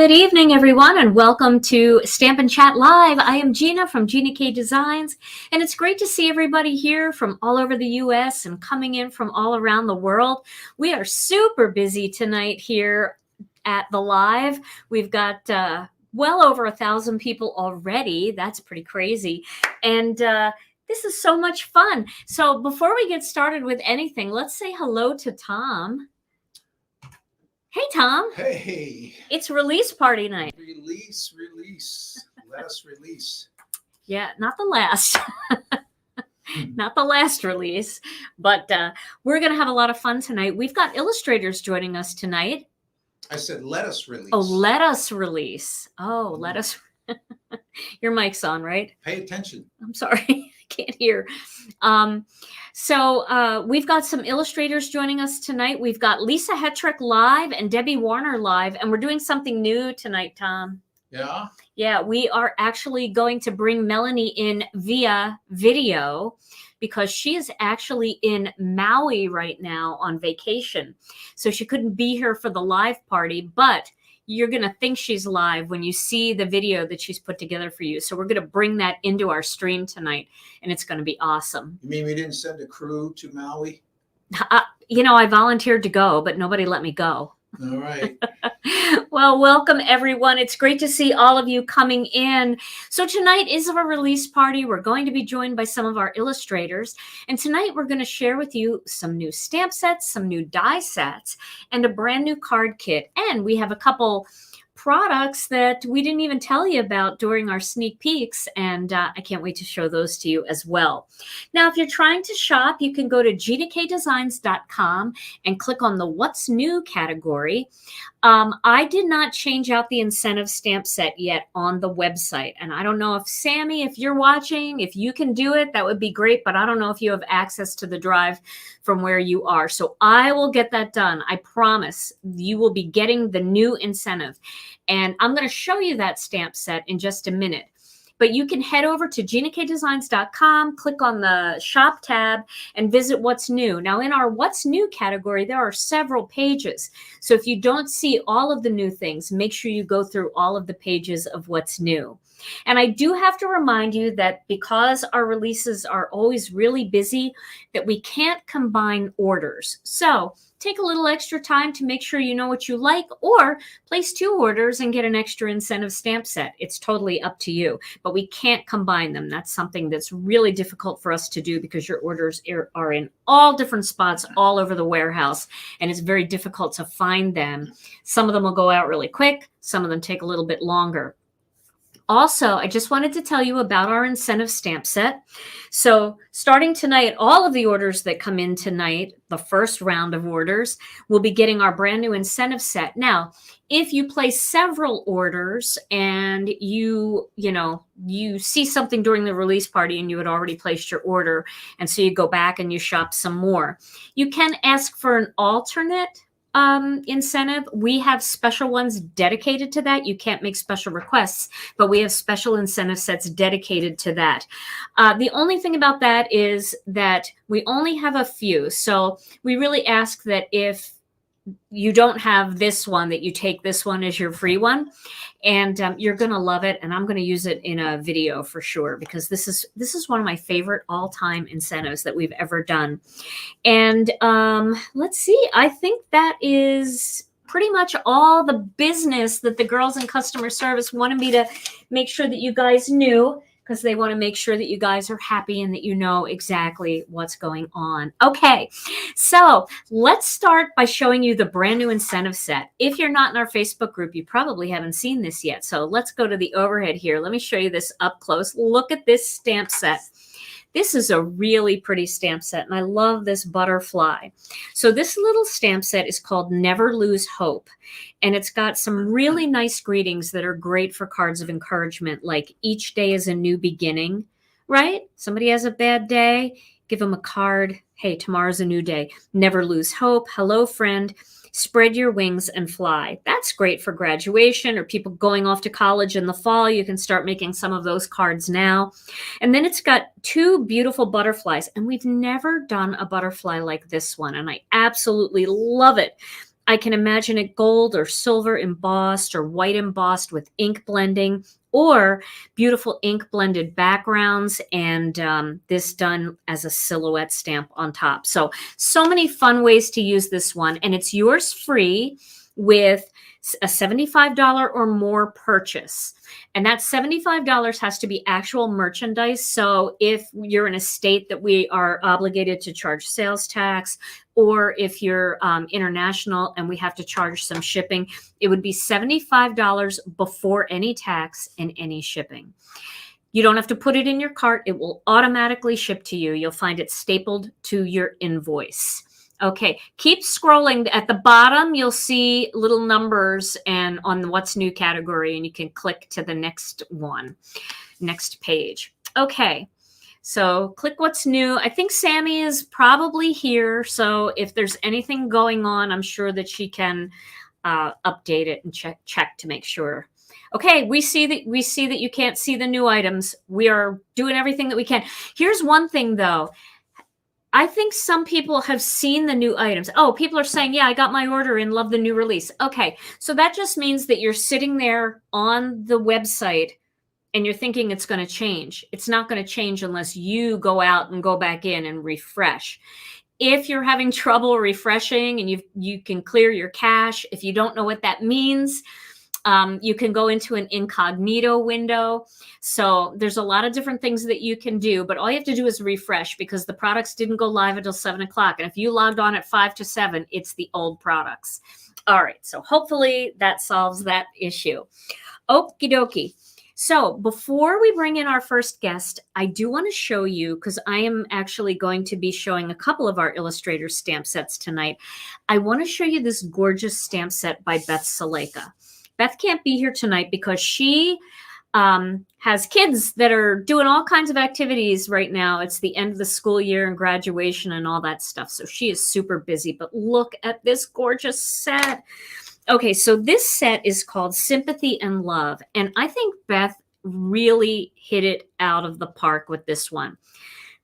Good evening, everyone, and welcome to Stampin' Chat Live. I am Gina from Gina K Designs, and it's great to see everybody here from all over the U.S. and coming in from all around the world. We are super busy tonight here at the live. We've got well over 1,000 people already. That's pretty crazy. And this is so much fun. So before we get started with anything, let's say hello to Tom. Hey, Tom. Hey. It's release party night. Release. Let us release. Yeah, not the last. Not the last release, but we're going to have a lot of fun tonight. We've got illustrators joining us tonight. I said, let us release. Oh, let us release. Oh, let us. Your mic's on, right? Pay attention. I'm sorry. I can't hear. So we've got some illustrators joining us tonight. We've got Lisa Hetrick live and Debbie Warner live, and we're doing something new tonight, Tom. Yeah? Yeah, we are actually going to bring Melanie in via video because she is actually in Maui right now on vacation. So she couldn't be here for the live party, but you're going to think she's live when you see the video that she's put together for you. So we're going to bring that into our stream tonight, and it's going to be awesome. You mean we didn't send a crew to Maui? I volunteered to go, but nobody let me go. All right. Well, welcome, everyone. It's great to see all of you coming in. So tonight is our release party. We're going to be joined by some of our illustrators. And tonight we're going to share with you some new stamp sets, some new die sets, and a brand new card kit. And we have a couple products that we didn't even tell you about during our sneak peeks, and I can't wait to show those to you as well. Now, if you're trying to shop, you can go to ginakdesigns.com and click on the What's New category. I did not change out the incentive stamp set yet on the website, and I don't know if Sammy, if you're watching, if you can do it, that would be great, but I don't know if you have access to the drive from where you are. So I will get that done. I promise you will be getting the new incentive. And I'm going to show you that stamp set in just a minute. But you can head over to ginakdesigns.com, click on the shop tab, and visit what's new. Now, in our what's new category, there are several pages. So if you don't see all of the new things, make sure you go through all of the pages of what's new. And I do have to remind you that because our releases are always really busy, that we can't combine orders. So take a little extra time to make sure you know what you like, or place 2 orders and get an extra incentive stamp set. It's totally up to you, but we can't combine them. That's something that's really difficult for us to do because your orders are in all different spots all over the warehouse, and it's very difficult to find them. Some of them will go out really quick. Some of them take a little bit longer. Also, I just wanted to tell you about our incentive stamp set. So starting tonight, all of the orders that come in tonight, the first round of orders, will be getting our brand new incentive set. Now, if you place several orders and you see something during the release party and you had already placed your order, and so you go back and you shop some more, you can ask for an alternate incentive. We have special ones dedicated to that. You can't make special requests, but we have special incentive sets dedicated to that. The only thing about that is that we only have a few. So we really ask that if you don't have this one, that you take this one as your free one, and you're going to love it. And I'm going to use it in a video for sure, because this is one of my favorite all-time incentives that we've ever done. And let's see, I think that is pretty much all the business that the girls in customer service wanted me to make sure that you guys knew, because they want to make sure that you guys are happy and that you know exactly what's going on. Okay, so let's start by showing you the brand new incentive set. If you're not in our Facebook group, you probably haven't seen this yet. So let's go to the overhead here. Let me show you this up close. Look at this stamp set. This is a really pretty stamp set, and I love this butterfly. So this little stamp set is called Never Lose Hope, and it's got some really nice greetings that are great for cards of encouragement, like each day is a new beginning, right? Somebody has a bad day, give them a card. Hey, tomorrow's a new day. Never lose hope. Hello, friend. Spread your wings and fly. That's great for graduation or people going off to college in the fall. You can start making some of those cards now. And then it's got 2 beautiful butterflies, and we've never done a butterfly like this one, and I absolutely love it. I can imagine it gold or silver embossed or white embossed with ink blending, or beautiful ink blended backgrounds, and this done as a silhouette stamp on top. So many fun ways to use this one, and it's yours free with a $75 or more purchase. And that $75 has to be actual merchandise. So if you're in a state that we are obligated to charge sales tax, or if you're international and we have to charge some shipping, it would be $75 before any tax and any shipping. You don't have to put it in your cart. It will automatically ship to you. You'll find it stapled to your invoice. Okay, keep scrolling. At the bottom, you'll see little numbers and on the What's New category, and you can click to the next one, next page. Okay, so click What's New. I think Sammy is probably here, so if there's anything going on, I'm sure that she can update it and check to make sure. Okay, we see that you can't see the new items. We are doing everything that we can. Here's one thing, though. I think some people have seen the new items. Oh, people are saying, yeah, I got my order and love the new release. Okay, so that just means that you're sitting there on the website and you're thinking it's going to change. It's not going to change unless you go out and go back in and refresh. If you're having trouble refreshing and you can clear your cache, if you don't know what that means, you can go into an incognito window. So there's a lot of different things that you can do, but all you have to do is refresh, because the products didn't go live until 7 o'clock. And if you logged on at 5 to 7, it's the old products. All right, so hopefully that solves that issue. Okie dokie. So before we bring in our first guest, I do want to show you, because I am actually going to be showing a couple of our illustrator stamp sets tonight. I want to show you this gorgeous stamp set by Beth Saleka. Beth can't be here tonight because she has kids that are doing all kinds of activities right now. It's the end of the school year and graduation and all that stuff. So she is super busy, but look at this gorgeous set. Okay, so this set is called Sympathy and Love. And I think Beth really hit it out of the park with this one.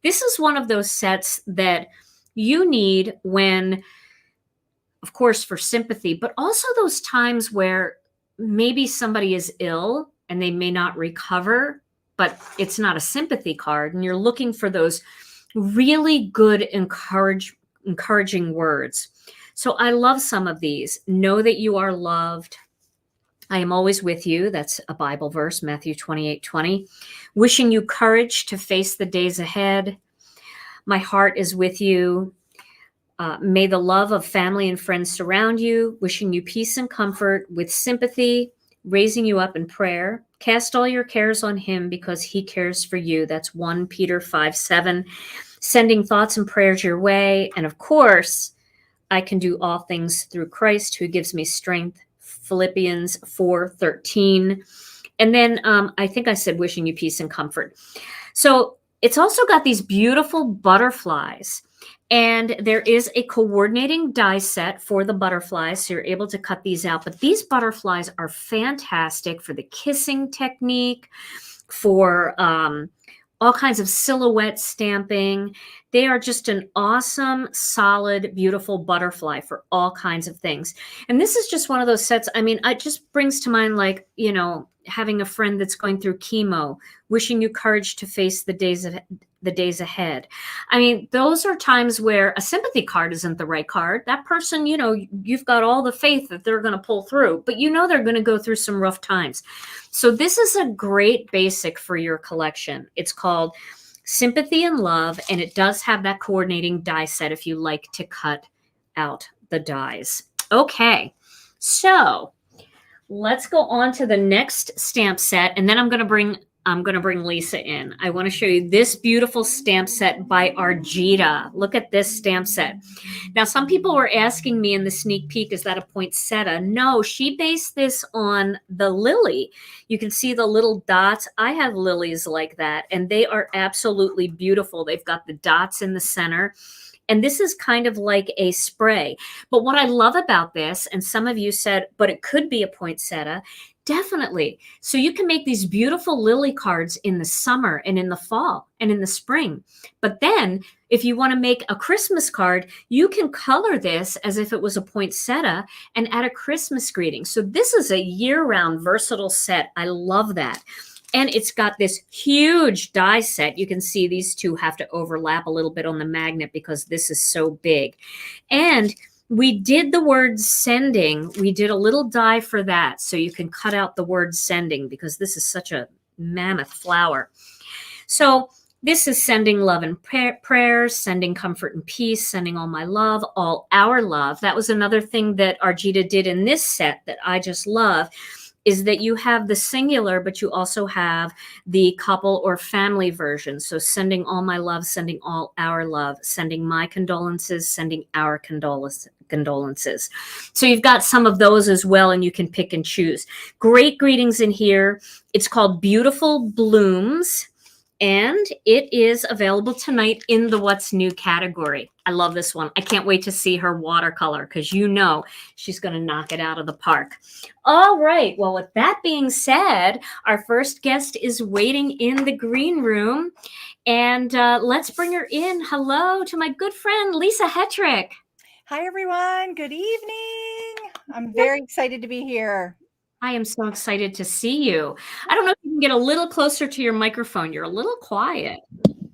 This is one of those sets that you need when, of course, for sympathy, but also those times where maybe somebody is ill and they may not recover, but it's not a sympathy card, and you're looking for those really good, encouraging words. So I love some of these. Know that you are loved. I am always with you. That's a Bible verse, Matthew 28:20. Wishing you courage to face the days ahead. My heart is with you. May the love of family and friends surround you, wishing you peace and comfort with sympathy, raising you up in prayer. Cast all your cares on him because he cares for you. That's 1 Peter 5:7. Sending thoughts and prayers your way. And of course, I can do all things through Christ who gives me strength. Philippians 4:13. And then I think I said wishing you peace and comfort. So it's also got these beautiful butterflies. And there is a coordinating die set for the butterflies, so you're able to cut these out. But these butterflies are fantastic for the kissing technique, for all kinds of silhouette stamping. They are just an awesome, solid, beautiful butterfly for all kinds of things. And this is just one of those sets. I mean, it just brings to mind, like, you know, having a friend that's going through chemo, wishing you courage to face the days ahead. I mean, those are times where a sympathy card isn't the right card. That person, you know, you've got all the faith that they're going to pull through, but you know they're going to go through some rough times. So this is a great basic for your collection. It's called Sympathy and Love, and it does have that coordinating die set if you like to cut out the dies. Okay, so let's go on to the next stamp set, and then I'm going to bring Lisa in. I want to show you this beautiful stamp set by Argita. Look at this stamp set. Now, some people were asking me in the sneak peek, is that a poinsettia? No, she based this on the lily. You can see the little dots. I have lilies like that, and they are absolutely beautiful. They've got the dots in the center. And this is kind of like a spray. But what I love about this, and some of you said, but it could be a poinsettia. Definitely. So you can make these beautiful lily cards in the summer and in the fall and in the spring. But then if you want to make a Christmas card, you can color this as if it was a poinsettia and add a Christmas greeting. So this is a year-round versatile set. I love that. And it's got this huge die set. You can see these two have to overlap a little bit on the magnet because this is so big. And we did the word sending. We did a little die for that. So you can cut out the word sending because this is such a mammoth flower. So this is sending love and prayers, sending comfort and peace, sending all my love, all our love. That was another thing that Arjita did in this set that I just love, is that you have the singular, but you also have the couple or family version. So sending all my love, sending all our love, sending my condolences, sending our condolences. So you've got some of those as well, and you can pick and choose. Great greetings in here. It's called Beautiful Blooms, and it is available tonight in the What's New category. I love this one. I can't wait to see her watercolor because you know she's going to knock it out of the park. All right. Well, with that being said, our first guest is waiting in the green room, and let's bring her in. Hello to my good friend, Lisa Hetrick. Hi, everyone. Good evening. I'm very excited to be here. I am so excited to see you. I don't know if you can get a little closer to your microphone. You're a little quiet.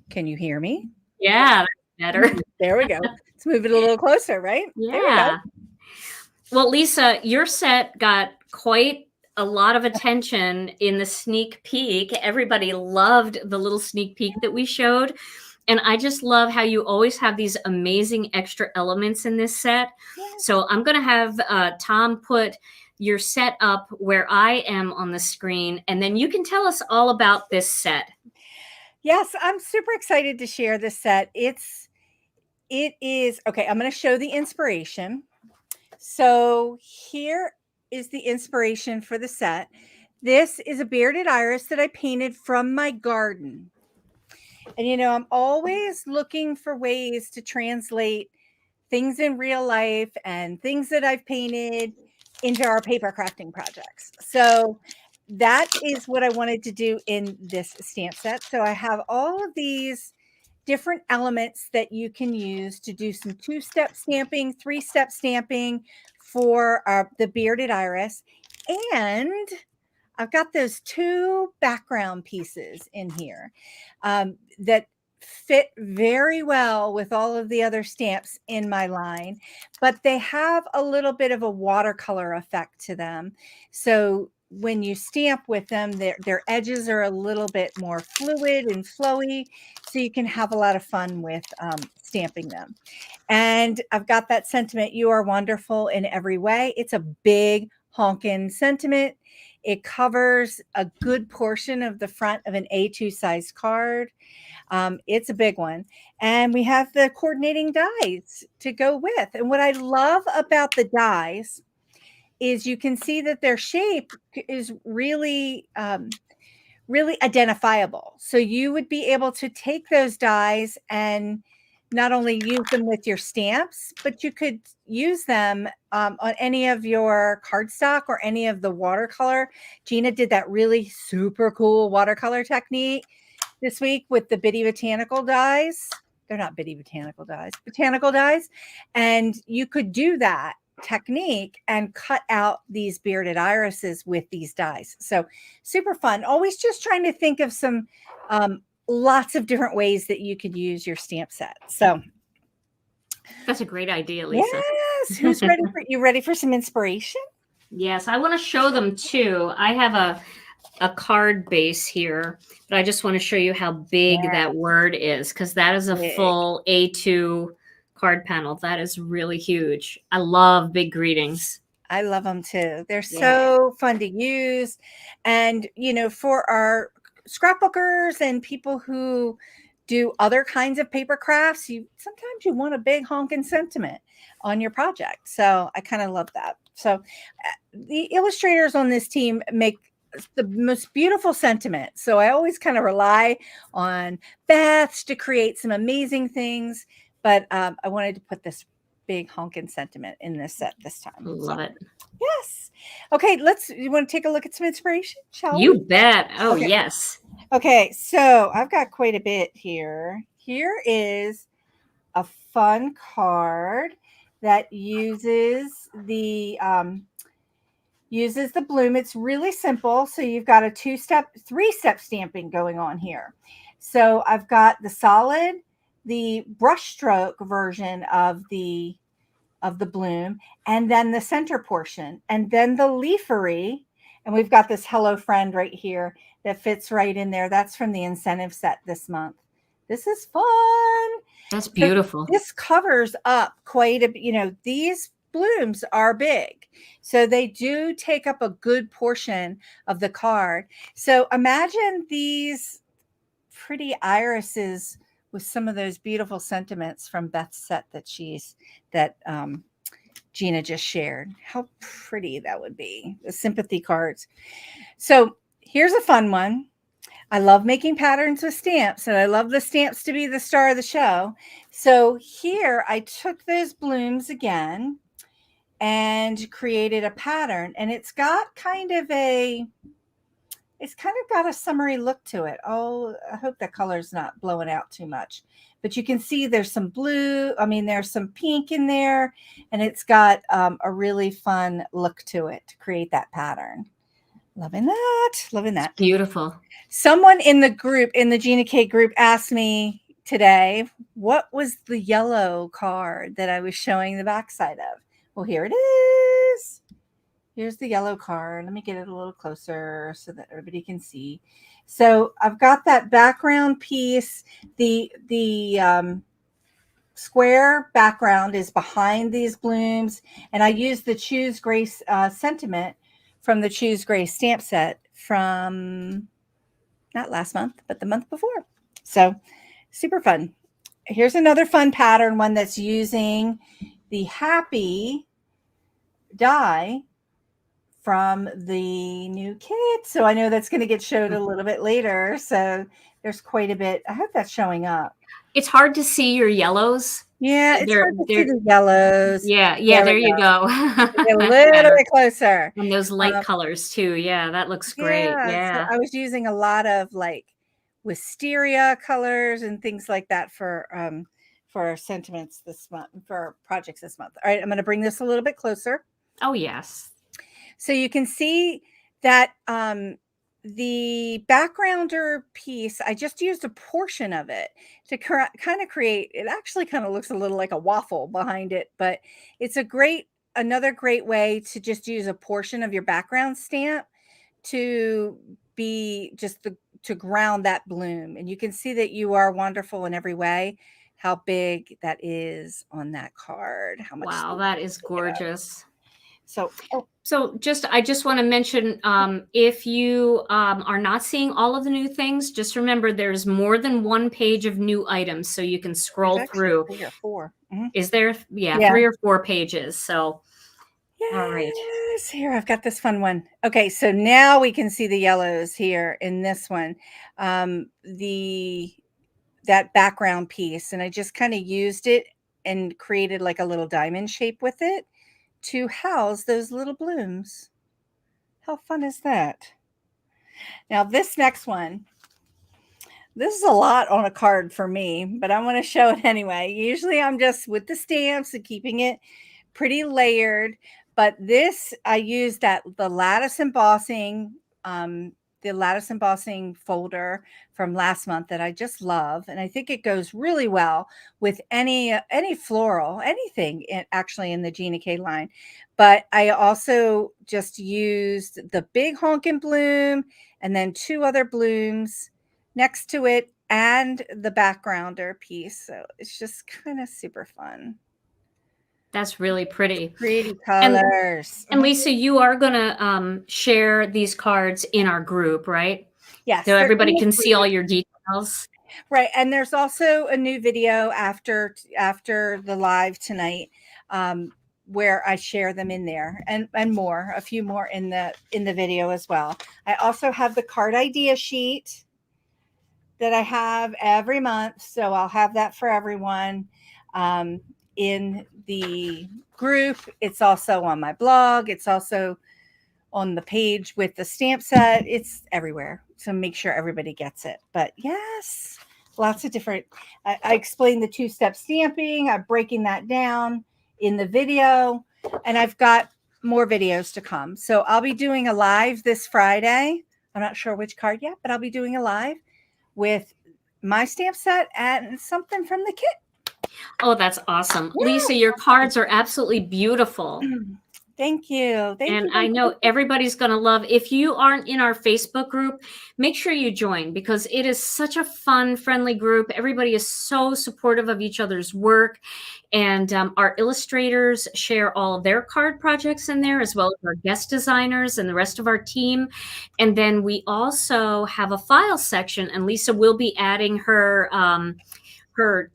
Can you hear me? Yeah, that's better. There we go. Let's move it a little closer, right? Yeah. Well, Lisa, your set got quite a lot of attention in the sneak peek. Everybody loved the little sneak peek that we showed. And I just love how you always have these amazing extra elements in this set. Yes. So I'm going to have Tom put your set up where I am on the screen, and then you can tell us all about this set. Yes, I'm super excited to share this set. It is, okay, I'm going to show the inspiration. So here is the inspiration for the set. This is a bearded iris that I painted from my garden. And, you know, I'm always looking for ways to translate things in real life and things that I've painted into our paper crafting projects. So that is what I wanted to do in this stamp set. So I have all of these different elements that you can use to do some 2-step stamping, 3-step stamping for the bearded iris. And I've got those 2 background pieces in here that fit very well with all of the other stamps in my line, but they have a little bit of a watercolor effect to them. So when you stamp with them, their edges are a little bit more fluid and flowy, so you can have a lot of fun with stamping them. And I've got that sentiment, you are wonderful in every way. It's a big honkin' sentiment. It covers a good portion of the front of an A2 size card. It's a big one. And we have the coordinating dies to go with. And what I love about the dies is you can see that their shape is really, really identifiable. So you would be able to take those dies and not only use them with your stamps, but you could use them on any of your cardstock or any of the watercolor. Gina did that really super cool watercolor technique this week with the bitty botanical dies. They're not bitty botanical dies, botanical dies. And you could do that technique and cut out these bearded irises with these dies. So super fun. Always just trying to think of some lots of different ways that you could use your stamp set. So that's a great idea, Lisa. Yes. Who's ready for you? Ready for some inspiration? Yes, I want to show them too. I have a card base here, but I just want to show you how big that word is, because that is a full A2 card panel. That is really huge. I love big greetings. I love them too. They're so fun to use. And, you know, for our scrapbookers and people who do other kinds of paper crafts, sometimes you want a big honking sentiment on your project. So I kind of love that. So the illustrators on this team make the most beautiful sentiment. So I always kind of rely on Beth to create some amazing things. But I wanted to put this big honkin' sentiment in this set this time. Love it. Yes. Okay, you want to take a look at some inspiration, shall You we? bet. Oh, Okay. yes. Okay, so I've got quite a bit here. Here is a fun card that uses the bloom. It's really simple. So you've got a 3-step stamping going on here. So I've got the solid, the brushstroke version of the bloom, and then the center portion, and then the leafery. And we've got this Hello Friend right here that fits right in there. That's from the incentive set this month. This is fun. That's beautiful. So this covers up quite a, these blooms are big. So they do take up a good portion of the card. So imagine these pretty irises with some of those beautiful sentiments from Beth's set that Gina just shared. How pretty that would be, the sympathy cards. So here's a fun one. I love making patterns with stamps, and I love the stamps to be the star of the show. So here I took those blooms again and created a pattern, and it's got kind of a summery look to it. Oh, I hope that color's not blowing out too much, but you can see there's some blue. I mean, there's some pink in there, and it's got a really fun look to it to create that pattern. Loving that. It's beautiful. Someone in the group, in the Gina K group, asked me today, what was the yellow card that I was showing the backside of? Well, here it is. Here's the yellow card. Let me get it a little closer so that everybody can see. So I've got that background piece. The square background is behind these blooms, and I used the Choose Grace sentiment from the Choose Grace stamp set from not last month, but the month before. So super fun. Here's another fun pattern, one that's using the Happy die from the new kit. So I know that's going to get showed a little bit later. So there's quite a bit. I hope that's showing up. It's hard to see your yellows. Yeah, it's hard to see the yellows. Yeah, there you go. Get a little bit closer. And those light colors too. Yeah, that looks great. Yeah. So I was using a lot of like wisteria colors and things like that for sentiments this month, for projects this month. All right, I'm going to bring this a little bit closer. Oh, yes. So you can see that the backgrounder piece, I just used a portion of it to kind of create, it actually kind of looks a little like a waffle behind it, but it's another great way to just use a portion of your background stamp to be just to ground that bloom. And you can see that you are wonderful in every way, how big that is on that card. How much? Wow, that is gorgeous. So I just want to mention, if you are not seeing all of the new things, just remember there's more than one page of new items, so you can scroll through. 3 or 4. Mm-hmm. Is there? Yeah, 3 or 4 pages. So, yes. All right. Here, I've got this fun one. Okay, so now we can see the yellows here in this one. That background piece, and I just kind of used it and created like a little diamond shape with it to house those little blooms. How fun is that? Now this next one, this is a lot on a card for me, but I want to show it anyway. Usually I'm just with the stamps and keeping it pretty layered, but this, I used the lattice embossing folder from last month that I just love. And I think it goes really well with any floral, anything actually in the Gina K line. But I also just used the big honkin' bloom and then 2 other blooms next to it and the backgrounder piece. So it's just kind of super fun. That's really pretty. Pretty colors. And Lisa, you are going to share these cards in our group, right? Yes. So everybody can see all your details. Right. And there's also a new video after the live tonight where I share them in there and a few more in the video as well. I also have the card idea sheet that I have every month. So I'll have that for everyone. in the group. It's also on my blog. It's also on the page with the stamp set. It's everywhere. So make sure everybody gets it. But yes, lots of different, I explained the two-step stamping. I'm breaking that down in the video, and I've got more videos to come. So I'll be doing a live this Friday. I'm not sure which card yet, but I'll be doing a live with my stamp set and something from the kit. Oh, that's awesome. Yeah. Lisa, your cards are absolutely beautiful. Thank you. Thank you. I know everybody's going to love. If you aren't in our Facebook group, make sure you join, because it is such a fun, friendly group. Everybody is so supportive of each other's work. And our illustrators share all of their card projects in there, as well as our guest designers and the rest of our team. And then we also have a file section, and Lisa will be adding her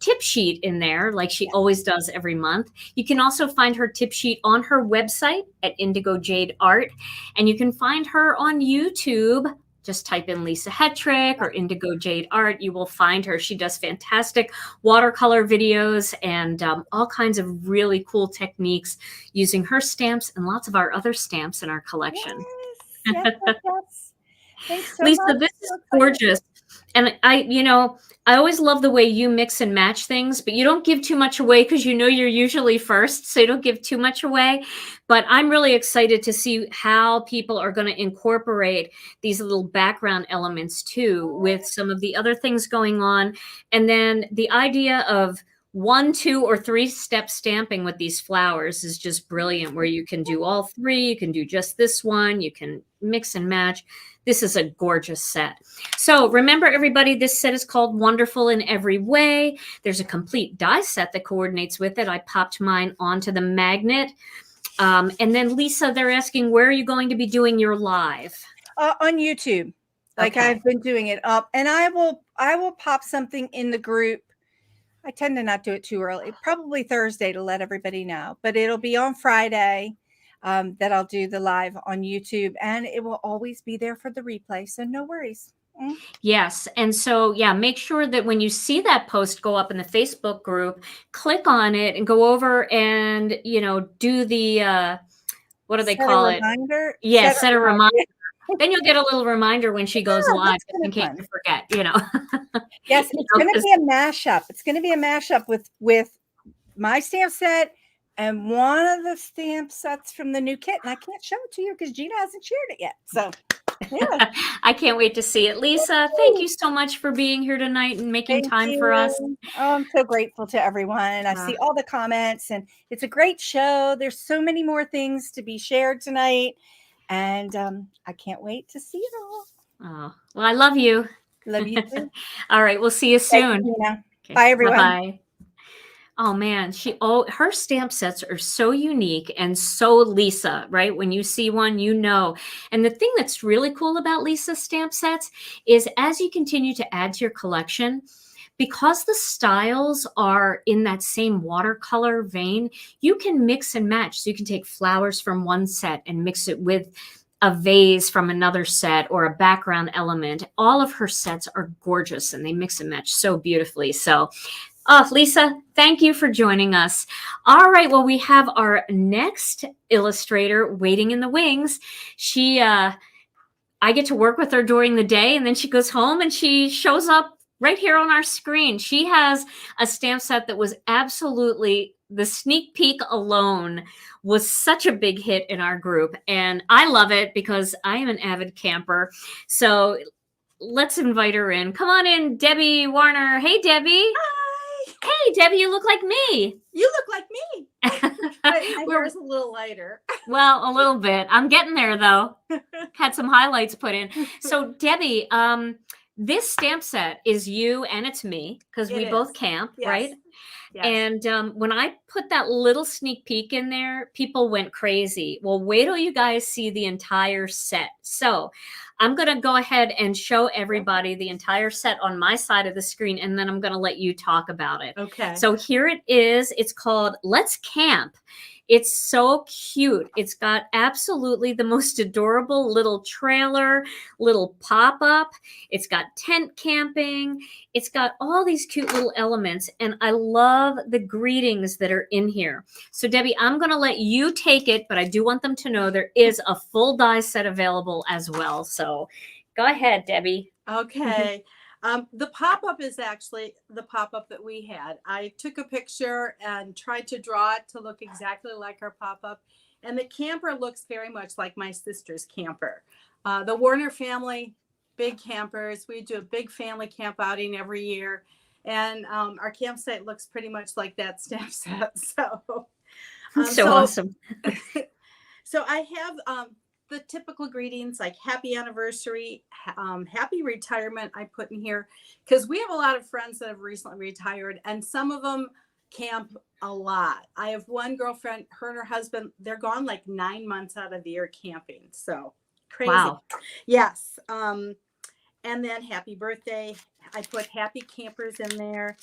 tip sheet in there, like she always does every month. You can also find her tip sheet on her website at Indigo Jade Art, and you can find her on YouTube. Just type in Lisa Hetrick or Indigo Jade Art. You will find her. She does fantastic watercolor videos and all kinds of really cool techniques using her stamps and lots of our other stamps in our collection. Yes. Thanks so Lisa, much. this is gorgeous. And I always love the way you mix and match things, but you don't give too much away, because you're usually first, so you don't give too much away. But I'm really excited to see how people are going to incorporate these little background elements too, with some of the other things going on. And then the idea of 1, 2, or 3-step stamping with these flowers is just brilliant, where you can do all 3, you can do just this one, you can mix and match. This is a gorgeous set. So remember, everybody, this set is called Wonderful in Every Way. There's a complete die set that coordinates with it. I popped mine onto the magnet. And then, Lisa, they're asking, where are you going to be doing your live? On YouTube, like Okay. I've been doing it up, and I will pop something in the group. I tend to not do it too early, probably Thursday, to let everybody know, but it'll be on Friday that I'll do the live on YouTube, and it will always be there for the replay. So no worries. Yes. And so, yeah, make sure that when you see that post go up in the Facebook group, click on it and go over and, do the, what do they call it? Reminder? Yeah, set a reminder. Then you'll get a little reminder when she goes live, just in case fun. you forget, Yes, it's going to be a mashup. It's going to be a mashup with my stamp set and one of the stamp sets from the new kit. And I can't show it to you because Gina hasn't shared it yet. So, yeah. I can't wait to see it. Lisa, thank you so much for being here tonight and making time for us. Oh, I'm so grateful to everyone. I see all the comments, and it's a great show. There's so many more things to be shared tonight. And I can't wait to see it all. Oh, well, I love you. Love you too. All right. We'll see you soon. Okay. Bye, everyone. Bye-bye. Oh man, her stamp sets are so unique and so Lisa, right? When you see one, And the thing that's really cool about Lisa's stamp sets is, as you continue to add to your collection, because the styles are in that same watercolor vein, you can mix and match. So you can take flowers from one set and mix it with a vase from another set or a background element. All of her sets are gorgeous, and they mix and match so beautifully. So, Lisa, thank you for joining us. All right, well, we have our next illustrator waiting in the wings. I get to work with her during the day, and then she goes home and she shows up right here on our screen. She has a stamp set that was absolutely, the sneak peek alone was such a big hit in our group. And I love it because I am an avid camper. So let's invite her in. Come on in, Debbie Warner. Hey, Debbie. Hi. Hey, Debbie, you look like me. You look like me. My hair is a little lighter. Well, a little bit. I'm getting there, though. Had some highlights put in. So, Debbie, this stamp set is you and it's me, because we both camp, Yes. right? Yes. And when I put that little sneak peek in there, people went crazy. Well, wait till you guys see the entire set. So I'm going to go ahead and show everybody the entire set on my side of the screen, and then I'm going to let you talk about it. Okay. So here it is. It's called Let's Camp. It's so cute. It's got absolutely the most adorable little trailer, little pop-up. It's got tent camping. It's got all these cute little elements, and I love the greetings that are in here. So Debbie, I'm going to let you take it, but I do want them to know there is a full die set available as well. So go ahead, Debbie. Okay. The pop-up is actually the pop-up that we had. I took a picture and tried to draw it to look exactly like our pop-up. And the camper looks very much like my sister's camper. The Warner family, big campers. We do a big family camp outing every year. And our campsite looks pretty much like that stamp set. So, So awesome. So I have the typical greetings like happy anniversary, happy retirement I put in here because we have a lot of friends that have recently retired and some of them camp a lot. I have one girlfriend, her and her husband, they're gone like 9 months out of the year camping. So crazy. Wow. Yes. And then happy birthday. I put happy campers in there.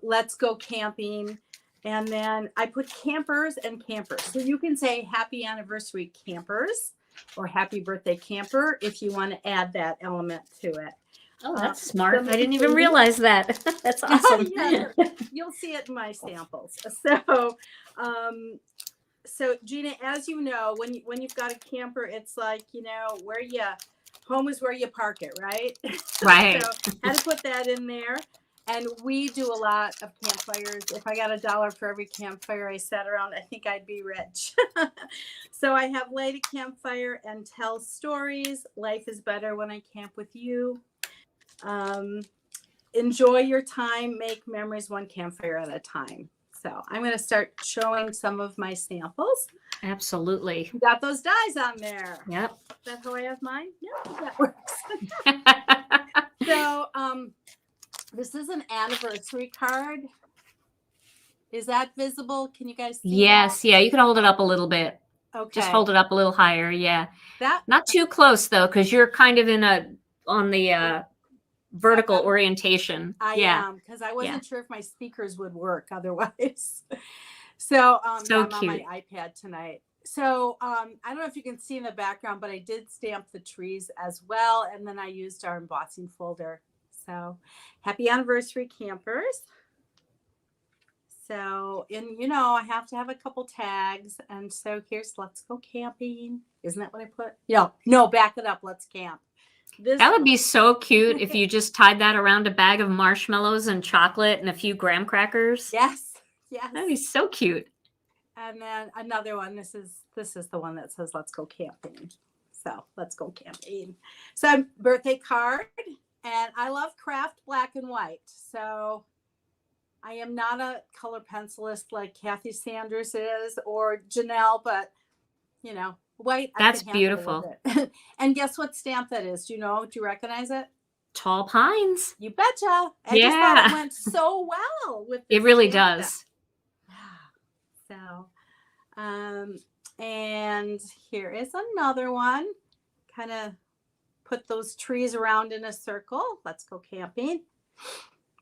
Let's go camping. And then I put campers and campers. So you can say happy anniversary campers or happy birthday camper if you want to add that element to it. Oh, that's smart. I didn't even realize that. That's awesome. Yeah, you'll see it in my samples. So, so Gina, as you know, when you've got a camper, it's like, you know, home is where you park it, right? Right. So I had to put that in there. And we do a lot of campfires. If I got $1 for every campfire I sat around, I think I'd be rich. So I have light a campfire and tell stories. Life is better when I camp with you. Enjoy your time. Make memories one campfire at a time. So I'm going to start showing some of my samples. Absolutely. You got those dies on there. Yep. That's how I have mine. Yeah, that works. So, this is an anniversary card. Is that visible? Can you guys see Yes. that? Yeah. You can hold it up a little bit. Okay. Just hold it up a little higher. Yeah. That Not too close though, because you're kind of on the vertical orientation. I Yeah. am because I wasn't sure if my speakers would work otherwise. So So I'm cute. on my iPad tonight. So I don't know if you can see in the background, but I did stamp the trees as well. And then I used our embossing folder. So happy anniversary campers. So, I have to have a couple tags. And so here's let's go camping. Isn't that what I put? No, back it up. Let's camp. That would be so cute if you just tied that around a bag of marshmallows and chocolate and a few graham crackers. Yes. That'd be so cute. And then another one. This is the one that says let's go camping. So let's go camping. So birthday card. And I love craft black and white. So I am not a color pencilist like Kathy Sanders is or Janelle, but white. That's I can handle beautiful. with it. And guess what stamp that is? Do you know? Do you recognize it? Tall pines. You betcha. I just thought it went so well with It really stamp does. set. So, and here is another one. Kind of put those trees around in a circle. Let's go camping.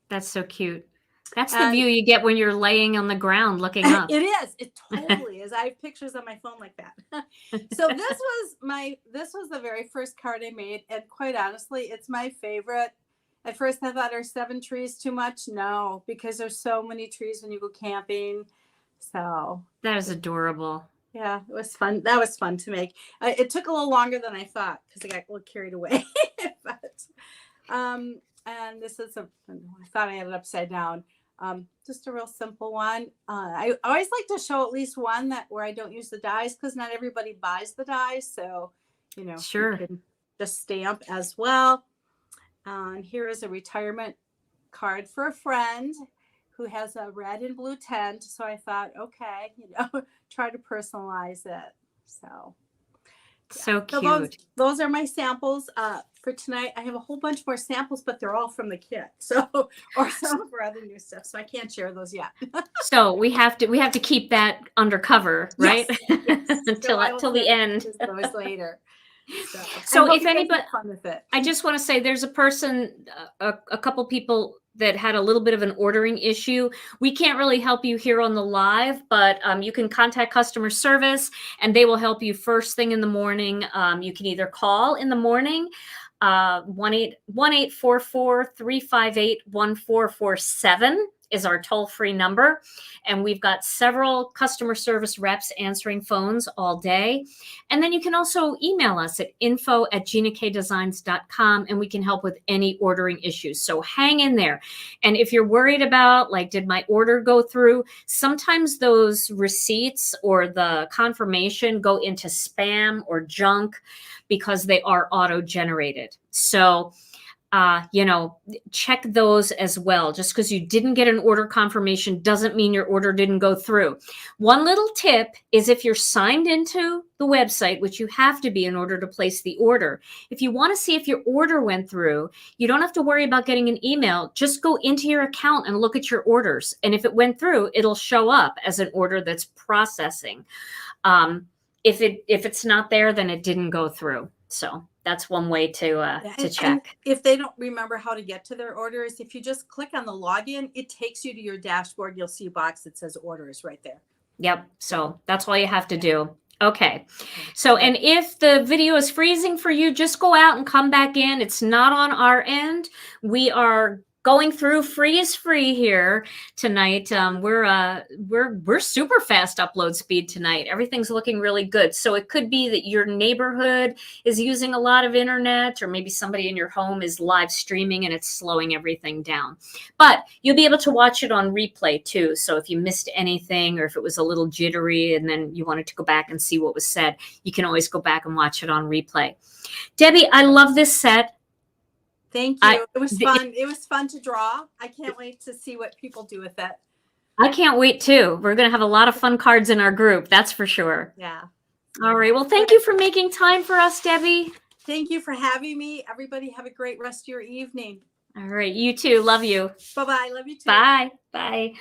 That's so cute. That's the view you get when you're laying on the ground looking up. It is. It totally is. I have pictures on my phone like that. So this was the very first card I made. And quite honestly, it's my favorite. At first I thought, are 7 trees too much? No, because there's so many trees when you go camping. So that is adorable. Yeah, it was fun. That was fun to make. It took a little longer than I thought because I got a little carried away. But and this is I thought I had it upside down. Just a real simple one. I always like to show at least one where I don't use the dies because not everybody buys the dies. So sure, you can just stamp as well. And here is a retirement card for a friend who has a red and blue tent. So I thought, okay, try to personalize it. So cute. So those are my samples for tonight. I have a whole bunch more samples, but they're all from the kit. So, or some for other new stuff. So I can't share those yet. So we have to keep that undercover, right? Yes. until the end. Those later. So if anybody, fun with it. I just want to say there's a person, a couple people that had a little bit of an ordering issue. We can't really help you here on the live, but you can contact customer service and they will help you first thing in the morning. You can either call in the morning, 1-844-358-1447 is our toll-free number. And we've got several customer service reps answering phones all day. And then you can also email us at info@ginakdesigns.com and we can help with any ordering issues. So hang in there. And if you're worried about, like, did my order go through? Sometimes those receipts or the confirmation go into spam or junk because they are auto-generated. So check those as well. Just because you didn't get an order confirmation doesn't mean your order didn't go through. One little tip is if you're signed into the website, which you have to be in order to place the order, if you want to see if your order went through, you don't have to worry about getting an email. Just go into your account and look at your orders. And if it went through, it'll show up as an order that's processing. If it's not there, then it didn't go through. So that's one way to check. And if they don't remember how to get to their orders, if you just click on the login, it takes you to your dashboard. You'll see a box that says orders right there. Yep. So that's all you have to do. Okay. So, and if the video is freezing for you, just go out and come back in. It's not on our end. We are going through freeze free here tonight. We're super fast upload speed tonight. Everything's looking really good. So it could be that your neighborhood is using a lot of internet, or maybe somebody in your home is live streaming and it's slowing everything down. But you'll be able to watch it on replay too. So if you missed anything, or if it was a little jittery and then you wanted to go back and see what was said, you can always go back and watch it on replay. Debbie, I love this set. Thank you. It was fun. It was fun to draw. I can't wait to see what people do with it. I can't wait too. We're going to have a lot of fun cards in our group. That's for sure. Yeah. All right. Well, thank you for making time for us, Debbie. Thank you for having me. Everybody have a great rest of your evening. All right. You too. Love you. Bye-bye. Love you too. Bye. Bye.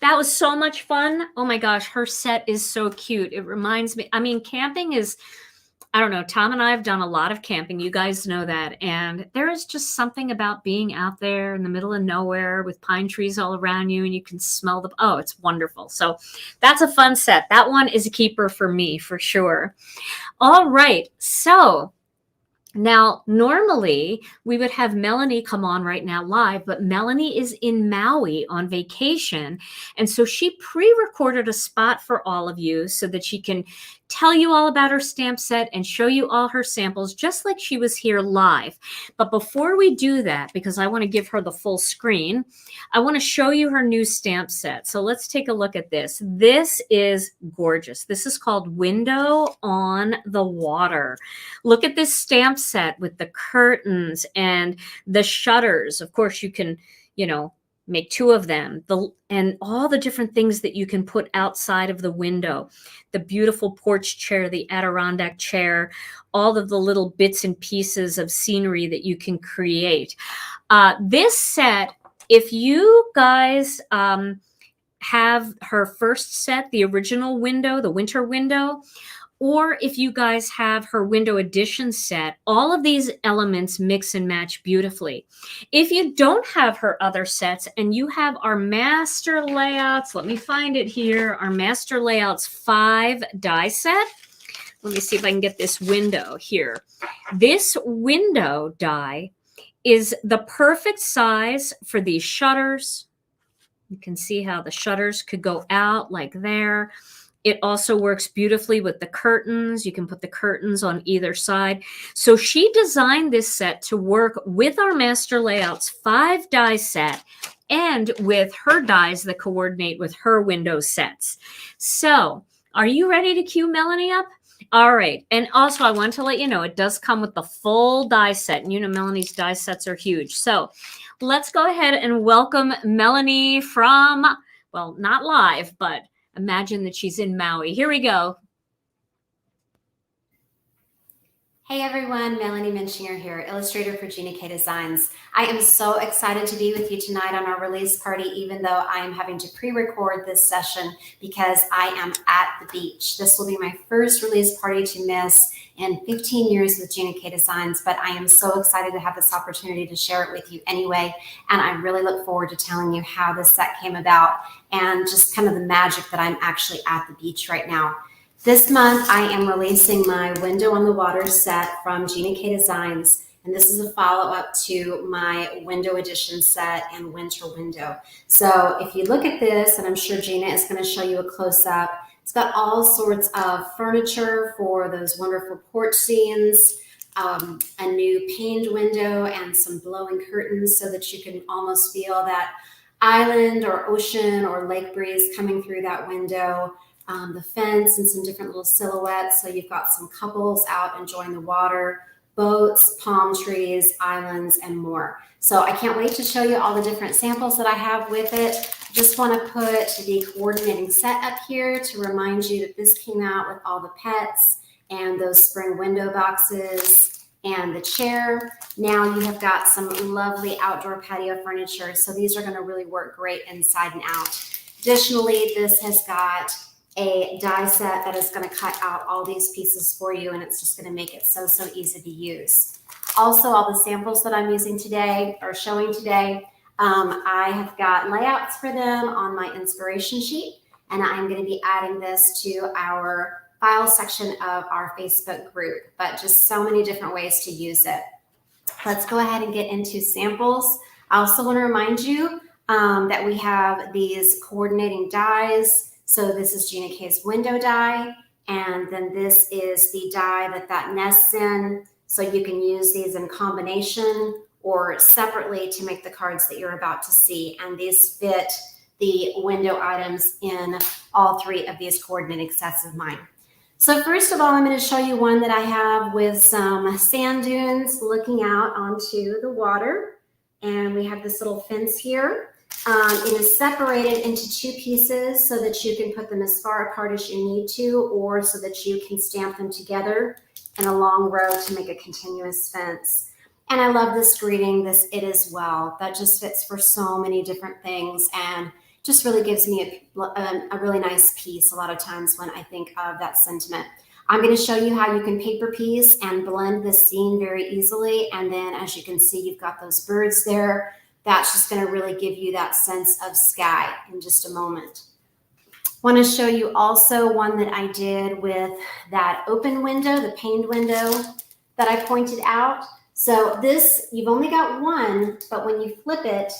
That was so much fun. Oh my gosh. Her set is so cute. It reminds me, I mean, camping is, I don't know, Tom and I have done a lot of camping. You guys know that. And there is just something about being out there in the middle of nowhere with pine trees all around you and you can smell the, oh, it's wonderful. So that's a fun set. That one is a keeper for me, for sure. All right. So now, normally we would have Melanie come on right now live, but Melanie is in Maui on vacation. And so she pre-recorded a spot for all of you so that she can tell you all about her stamp set and show you all her samples, just like she was here live. But before we do that, because I want to give her the full screen, I want to show you her new stamp set. So let's take a look at this. This is gorgeous. This is called Window on the Water. Look at this stamp set with the curtains and the shutters. Of course, you can, make two of them, and all the different things that you can put outside of the window. The beautiful porch chair, the Adirondack chair, all of the little bits and pieces of scenery that you can create. This set, if you guys have her first set, the original window, the winter window, or if you guys have her window edition set, all of these elements mix and match beautifully. If you don't have her other sets and you have our master layouts, let me find it here, our master layouts 5 die set. Let me see if I can get this window here. This window die is the perfect size for these shutters. You can see how the shutters could go out like there. It also works beautifully with the curtains. You can put the curtains on either side. So she designed this set to work with our Master Layouts 5 die set and with her dies that coordinate with her window sets. So are you ready to cue Melanie up? All right. And also I want to let you know, it does come with the full die set. And Melanie's die sets are huge. So let's go ahead and welcome Melanie from, well, not live, but imagine that she's in Maui. Here we go. Hey everyone, Melanie Minshinger here, illustrator for Gina K Designs. I am so excited to be with you tonight on our release party, even though I am having to pre-record this session because I am at the beach. This will be my first release party to miss in 15 years with Gina K Designs, but I am so excited to have this opportunity to share it with you anyway, and I really look forward to telling you how this set came about and just kind of the magic that I'm actually at the beach right now. This month, I am releasing my Window on the Water set from Gina K Designs, and this is a follow-up to my Window Edition set and Winter Window. So if you look at this, and I'm sure Gina is going to show you a close-up, it's got all sorts of furniture for those wonderful porch scenes, a new paned window, and some blowing curtains so that you can almost feel that island or ocean or lake breeze coming through that window. The fence and some different little silhouettes. So you've got some couples out enjoying the water, boats, palm trees, islands, and more. So I can't wait to show you all the different samples that I have with it. Just want to put the coordinating set up here to remind you that this came out with all the pets and those spring window boxes and the chair. Now you have got some lovely outdoor patio furniture. So these are going to really work great inside and out. Additionally, this has got a die set that is going to cut out all these pieces for you, and it's just going to make it so easy to use. Also, all the samples that I'm using today or showing today, I have got layouts for them on my inspiration sheet, and I'm going to be adding this to our file section of our Facebook group, but just so many different ways to use it. Let's go ahead and get into samples. I also want to remind you that we have these coordinating dies. So this is Gina K's window die, and then this is the die that nests in. So you can use these in combination or separately to make the cards that you're about to see. And these fit the window items in all three of these coordinating sets of mine. So first of all, I'm going to show you one that I have with some sand dunes looking out onto the water. And we have this little fence here. It is separated into two pieces so that you can put them as far apart as you need to, or so that you can stamp them together in a long row to make a continuous fence. And I love this greeting, this "it is well." That just fits for so many different things and just really gives me a really nice piece a lot of times when I think of that sentiment. I'm going to show you how you can paper piece and blend this scene very easily. And then as you can see, you've got those birds there. That's just going to really give you that sense of sky in just a moment. Want to show you also one that I did with that open window, the paned window that I pointed out. So this, you've only got one, but when you flip it,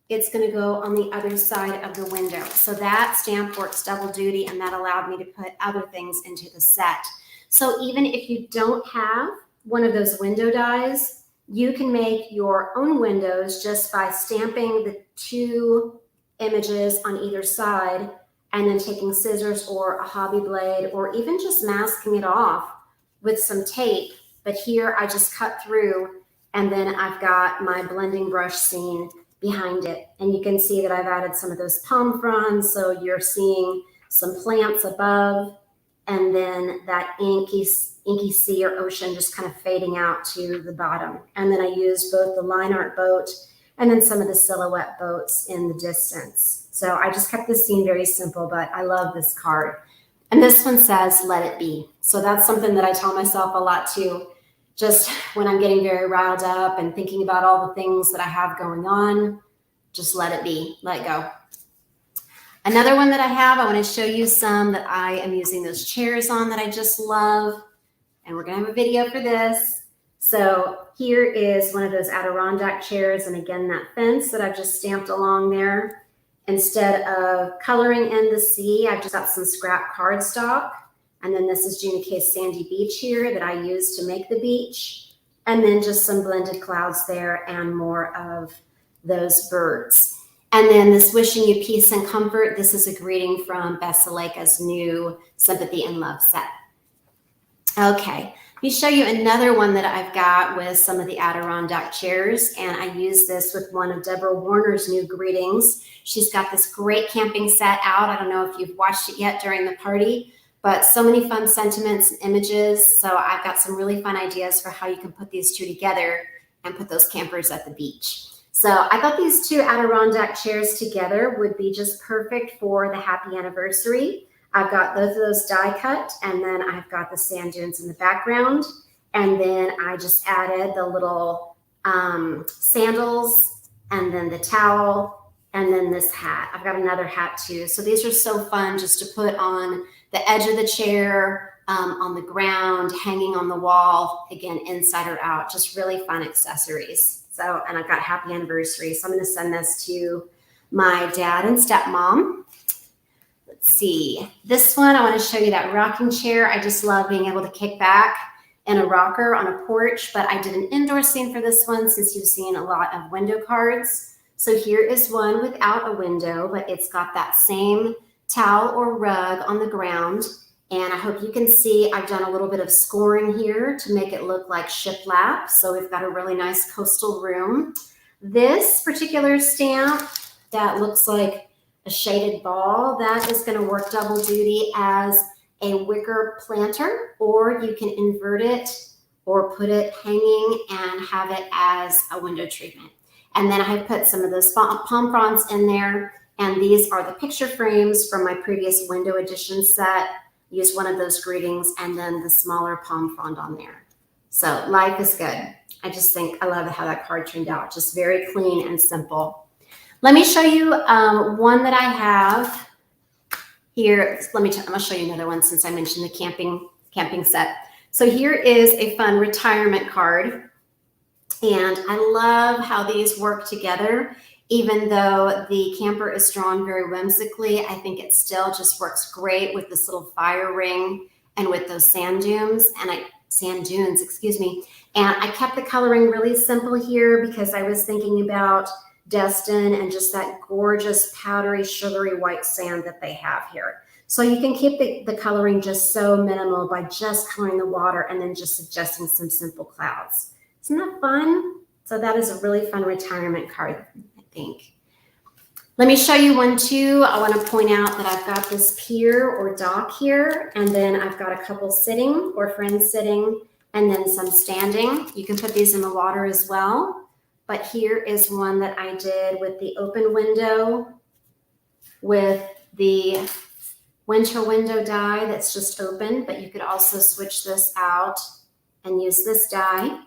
it's going to go on the other side of the window. So that stamp works double duty, and that allowed me to put other things into the set. So even if you don't have one of those window dies, you can make your own windows just by stamping the two images on either side and then taking scissors or a hobby blade or even just masking it off with some tape. But here I just cut through, and then I've got my blending brush scene behind it. And you can see that I've added some of those palm fronds. So you're seeing some plants above, and then that inky sea or ocean just kind of fading out to the bottom. And then I used both the line art boat and then some of the silhouette boats in the distance. So I just kept this scene very simple, but I love this card. And this one says, "Let it be." So that's something that I tell myself a lot too, just when I'm getting very riled up and thinking about all the things that I have going on, just let it be, let go. Another one that I have, I want to show you some that I am using those chairs on that I just love. And we're going to have a video for this. So here is one of those Adirondack chairs. And again, that fence that I've just stamped along there. Instead of coloring in the sea, I've just got some scrap cardstock. And then this is Gina K's Sandy Beach here that I used to make the beach. And then just some blended clouds there and more of those birds. And then this "Wishing You Peace and Comfort." This is a greeting from Bessaleka's new Sympathy and Love set. Okay, let me show you another one that I've got with some of the Adirondack chairs, and I use this with one of Deborah Warner's new greetings. She's got this great camping set out. I don't know if you've watched it yet during the party, but so many fun sentiments and images. So I've got some really fun ideas for how you can put these two together and put those campers at the beach. So I thought these two Adirondack chairs together would be just perfect for the happy anniversary. I've got both of those die cut, and then I've got the sand dunes in the background. And then I just added the little sandals, and then the towel, and then this hat. I've got another hat too. So these are so fun just to put on the edge of the chair, on the ground, hanging on the wall, again, inside or out, just really fun accessories. So, and I've got happy anniversary. So I'm going to send this to my dad and stepmom. Let's see. This one, I want to show you that rocking chair. I just love being able to kick back in a rocker on a porch, but I did an indoor scene for this one since you've seen a lot of window cards. So here is one without a window, but it's got that same towel or rug on the ground. And I hope you can see I've done a little bit of scoring here to make it look like shiplap. So we've got a really nice coastal room. This particular stamp that looks like a shaded ball, that is going to work double duty as a wicker planter, or you can invert it or put it hanging and have it as a window treatment. And then I have put some of those palm fronds in there. And these are the picture frames from my previous window edition set. Use one of those greetings and then the smaller palm frond on there. So life is good. I just think I love how that card turned out. Just very clean and simple. Let me show you one that I have here. I'm gonna show you another one since I mentioned the camping set. So here is a fun retirement card. And I love how these work together. Even though the camper is drawn very whimsically, I think it still just works great with this little fire ring and with those sand dunes, excuse me. And I kept the coloring really simple here because I was thinking about Destin and just that gorgeous powdery, sugary white sand that they have here. So you can keep the coloring just so minimal by just coloring the water and then just suggesting some simple clouds. Isn't that fun? So that is a really fun retirement card. Let me show you one too. I want to point out that I've got this pier or dock here, and then I've got a couple sitting or friends sitting, and then some standing. You can put these in the water as well. But here is one that I did with the open window with the winter window die that's just open, but you could also switch this out and use this die.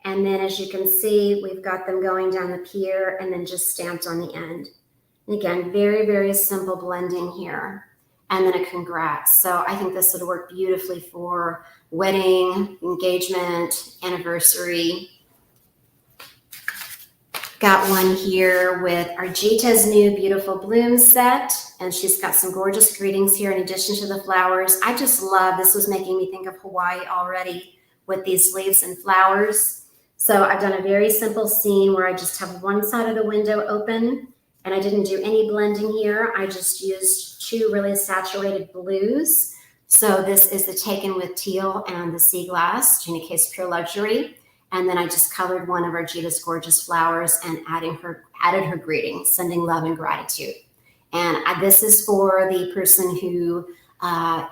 And then as you can see, we've got them going down the pier and then just stamped on the end. And again, very, very simple blending here. And then a congrats. So I think this would work beautifully for wedding, engagement, anniversary. Got one here with Arjita's new Beautiful Blooms set. And she's got some gorgeous greetings here in addition to the flowers. I just love, this was making me think of Hawaii already with these leaves and flowers. So I've done a very simple scene where I just have one side of the window open and I didn't do any blending here. I just used two really saturated blues. So this is the Taken with Teal and the Sea Glass, Gina K's Pure Luxury. And then I just colored one of Arjita's gorgeous flowers and added her greeting, sending love and gratitude. And this is for the person who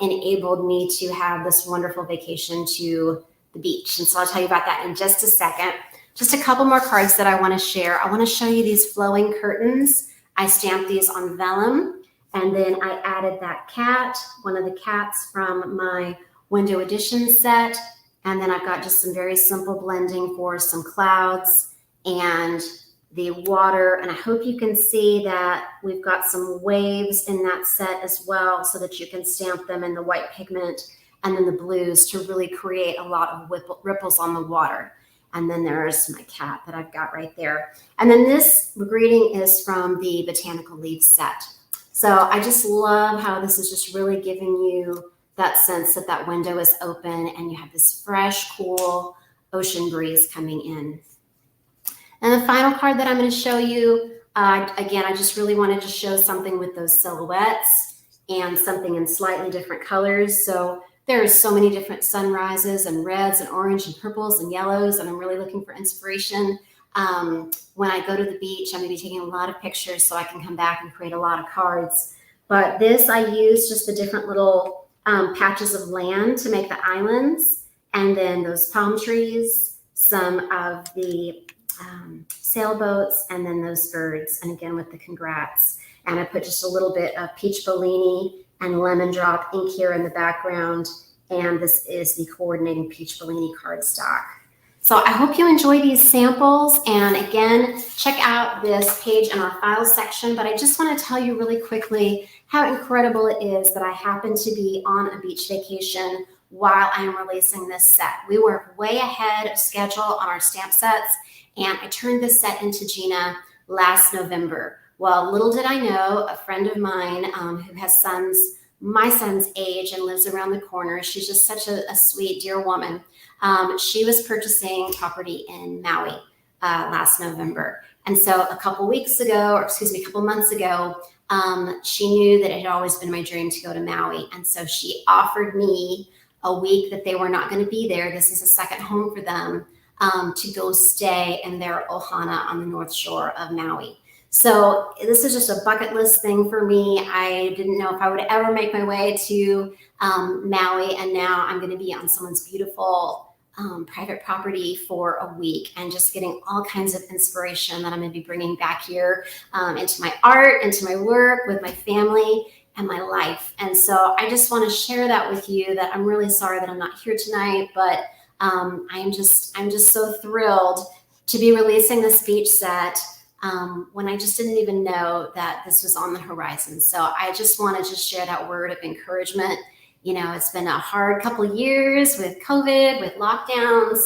enabled me to have this wonderful vacation to the beach. And so I'll tell you about that in just a second. Just a couple more cards that I want to share. I want to show you these flowing curtains. I stamped these on vellum, and then I added that cat, one of the cats from my window edition set. And then I've got just some very simple blending for some clouds and the water. And I hope you can see that we've got some waves in that set as well so that you can stamp them in the white pigment and then the blues to really create a lot of ripples on the water. And then there's my cat that I've got right there. And then this greeting is from the Botanical Leaves set. So I just love how this is just really giving you that sense that that window is open and you have this fresh, cool ocean breeze coming in. And the final card that I'm going to show you, again, I just really wanted to show something with those silhouettes and something in slightly different colors. So there are so many different sunrises and reds and orange and purples and yellows, and I'm really looking for inspiration. When I go to the beach, I'm going to be taking a lot of pictures so I can come back and create a lot of cards. But this, I used just the different little patches of land to make the islands, and then those palm trees, some of the sailboats, and then those birds, and again with the congrats. And I put just a little bit of peach bellini and lemon drop ink here in the background, and this is the coordinating peach bellini cardstock. So I hope you enjoy these samples, and again, check out this page in our files section. But I just want to tell you really quickly how incredible it is that I happen to be on a beach vacation while I am releasing this set. We were way ahead of schedule on our stamp sets, and I turned this set into Gina last November. Well, little did I know, a friend of mine who has sons my son's age and lives around the corner, she's just such a sweet, dear woman. She was purchasing property in Maui last November. And so a couple months ago, she knew that it had always been my dream to go to Maui. And so she offered me a week that they were not going to be there. This is a second home for them, to go stay in their ohana on the north shore of Maui. So this is just a bucket list thing for me. I didn't know if I would ever make my way to Maui, and now I'm going to be on someone's beautiful private property for a week, and just getting all kinds of inspiration that I'm going to be bringing back here into my art, into my work, with my family and my life. And so I just want to share that with you, that I'm really sorry that I'm not here tonight, but I'm just so thrilled to be releasing this beach set when I just didn't even know that this was on the horizon. So I just want to just share that word of encouragement. You know, it's been a hard couple of years with COVID, with lockdowns,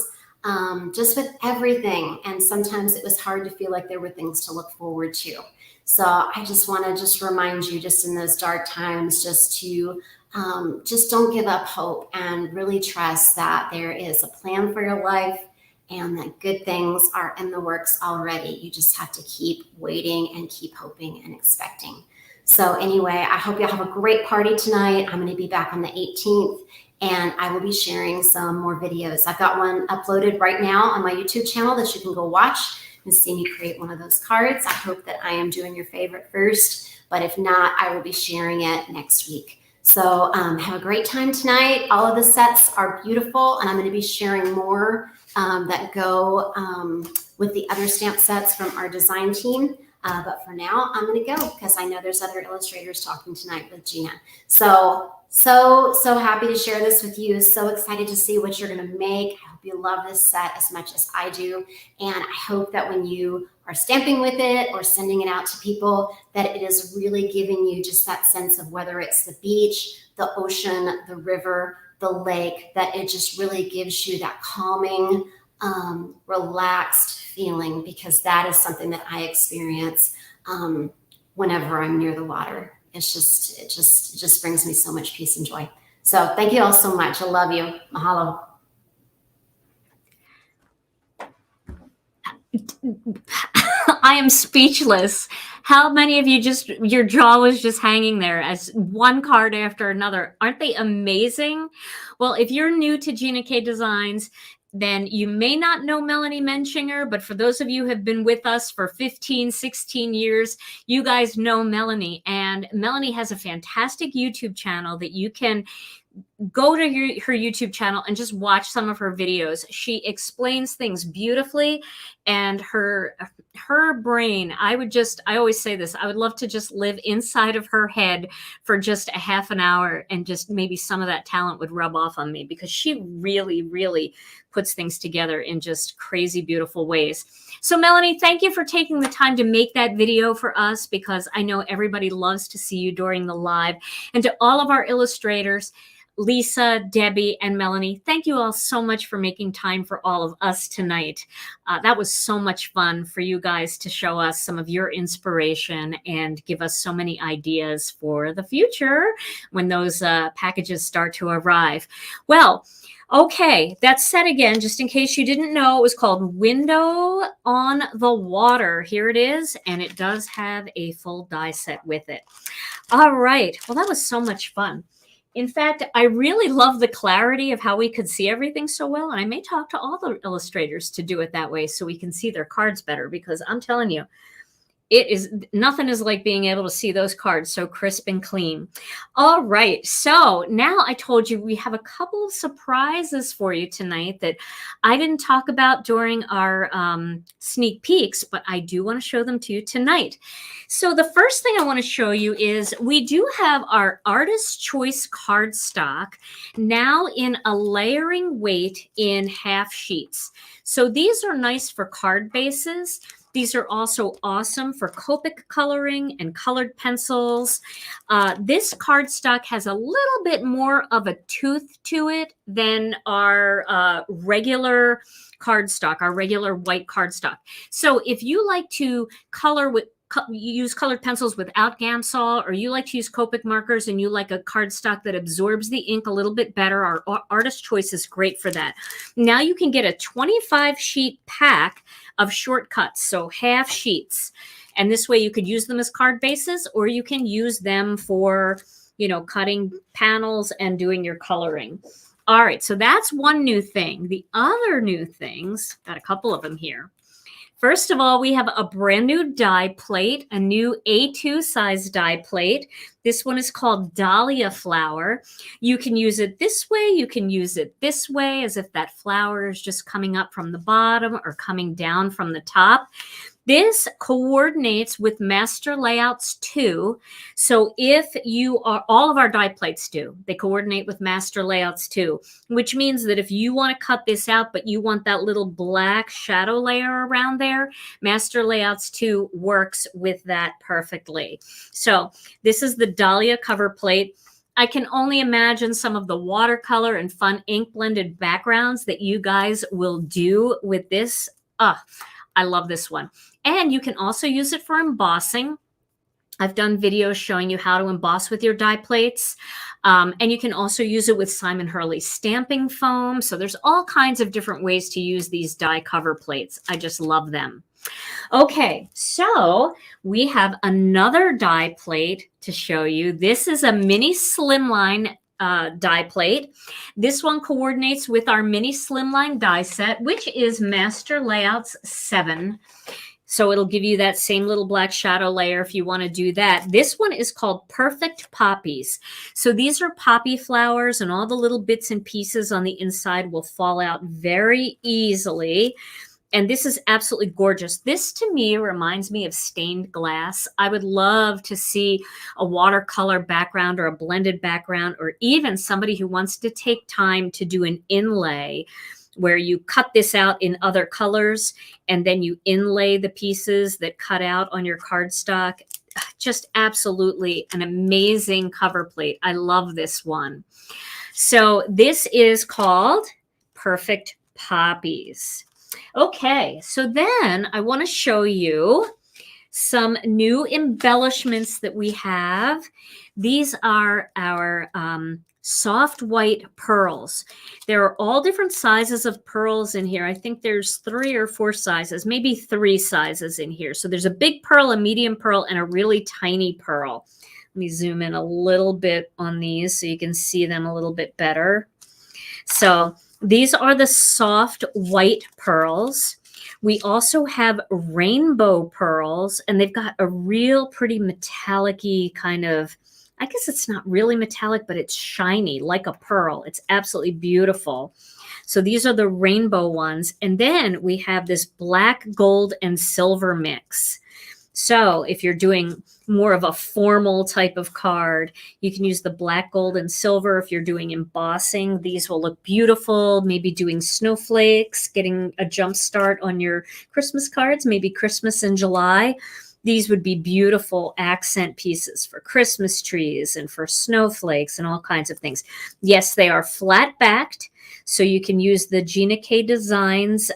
just with everything. And sometimes it was hard to feel like there were things to look forward to. So I just want to just remind you, just in those dark times, just to just don't give up hope, and really trust that there is a plan for your life, and that good things are in the works already. You just have to keep waiting and keep hoping and expecting. So anyway, I hope you'll have a great party tonight. I'm going to be back on the 18th, and I will be sharing some more videos. I've got one uploaded right now on my YouTube channel that you can go watch and see me create one of those cards. I hope that I am doing your favorite first, but if not, I will be sharing it next week. So have a great time tonight. All of the sets are beautiful, and I'm going to be sharing more that go with the other stamp sets from our design team. But for now, I'm going to go, because I know there's other illustrators talking tonight with Gina. So happy to share this with you. So excited to see what you're going to make. I hope you love this set as much as I do. And I hope that when you are stamping with it or sending it out to people, that it is really giving you just that sense of, whether it's the beach, the ocean, the river, the lake, that it just really gives you that calming, relaxed feeling, because that is something that I experience whenever I'm near the water. It just brings me so much peace and joy. So thank you all so much. I love you. Mahalo. I am speechless. How many of you your jaw was just hanging there as one card after another? Aren't they amazing? Well, if you're new to Gina K Designs, then you may not know Melanie Menschinger, but for those of you who have been with us for 15, 16 years, you guys know Melanie. And Melanie has a fantastic YouTube channel that you can go to her YouTube channel and just watch some of her videos. She explains things beautifully, and her brain, I always say this, I would love to just live inside of her head for just a half an hour, and just maybe some of that talent would rub off on me, because she really, really puts things together in just crazy, beautiful ways. So Melanie, thank you for taking the time to make that video for us, because I know everybody loves to see you during the live. And to all of our illustrators, Lisa, Debbie, and Melanie, thank you all so much for making time for all of us tonight. That was so much fun for you guys to show us some of your inspiration and give us so many ideas for the future when those packages start to arrive. Well, okay, that set again, just in case you didn't know, it was called Window on the Water. Here it is, and it does have a full die set with it. All right, well, that was so much fun. In fact, I really love the clarity of how we could see everything so well. And I may talk to all the illustrators to do it that way so we can see their cards better, because I'm telling you, nothing is like being able to see those cards so crisp and clean. All right, so now I told you we have a couple of surprises for you tonight that I didn't talk about during our sneak peeks, but I do want to show them to you tonight. So the first thing I want to show you is we do have our Artist Choice cardstock now in a layering weight in half sheets. So these are nice for card bases. These are also awesome for Copic coloring and colored pencils. This cardstock has a little bit more of a tooth to it than our regular cardstock, our regular white cardstock. So if you like to color with use colored pencils without Gamsol, or you like to use Copic markers and you like a cardstock that absorbs the ink a little bit better, our Artist Choice is great for that. Now you can get a 25 sheet pack of shortcuts, so half sheets. And this way you could use them as card bases, or you can use them for, you know, cutting panels and doing your coloring. All right, so that's one new thing. The other new things, got a couple of them here. First of all, we have a brand new die plate, a new A2 size die plate. This one is called Dahlia Flower. You can use it this way. You can use it this way, as if that flower is just coming up from the bottom or coming down from the top. This coordinates with Master Layouts 2. So if you are, all of our die plates do, they coordinate with Master Layouts 2, which means that if you want to cut this out, but you want that little black shadow layer around there, Master Layouts 2 works with that perfectly. So this is the Dahlia cover plate. I can only imagine some of the watercolor and fun ink blended backgrounds that you guys will do with this. I love this one. And you can also use it for embossing. I've done videos showing you how to emboss with your die plates. And you can also use it with Simon Hurley stamping foam. So there's all kinds of different ways to use these die cover plates. I just love them. Okay, so we have another die plate to show you. This is a mini slimline die plate. This one coordinates with our mini slimline die set, which is Master Layouts 7. So it'll give you that same little black shadow layer if you want to do that. This one is called Perfect Poppies. So these are poppy flowers, and all the little bits and pieces on the inside will fall out very easily. And this is absolutely gorgeous. This to me reminds me of stained glass. I would love to see a watercolor background or a blended background, or even somebody who wants to take time to do an inlay where you cut this out in other colors and then you inlay the pieces that cut out on your cardstock. Just absolutely an amazing cover plate. I love this one. So this is called Perfect Poppies. Okay, so then I want to show you some new embellishments that we have. These are our soft white pearls. There are all different sizes of pearls in here. I think there's 3 or 4 sizes, maybe 3 sizes in here. So there's a big pearl, a medium pearl, and a really tiny pearl. Let me zoom in a little bit on these so you can see them a little bit better. So these are the soft white pearls. We also have rainbow pearls, and they've got a real pretty metallic-y kind of, I guess it's not really metallic, but it's shiny like a pearl. It's absolutely beautiful. So these are the rainbow ones. And then we have this black, gold, and silver mix. So if you're doing more of a formal type of card, you can use the black, gold, and silver. If you're doing embossing, these will look beautiful. Maybe doing snowflakes, getting a jump start on your Christmas cards, maybe Christmas in July. These would be beautiful accent pieces for Christmas trees and for snowflakes and all kinds of things. Yes, they are flat backed, so you can use the Gina K Designs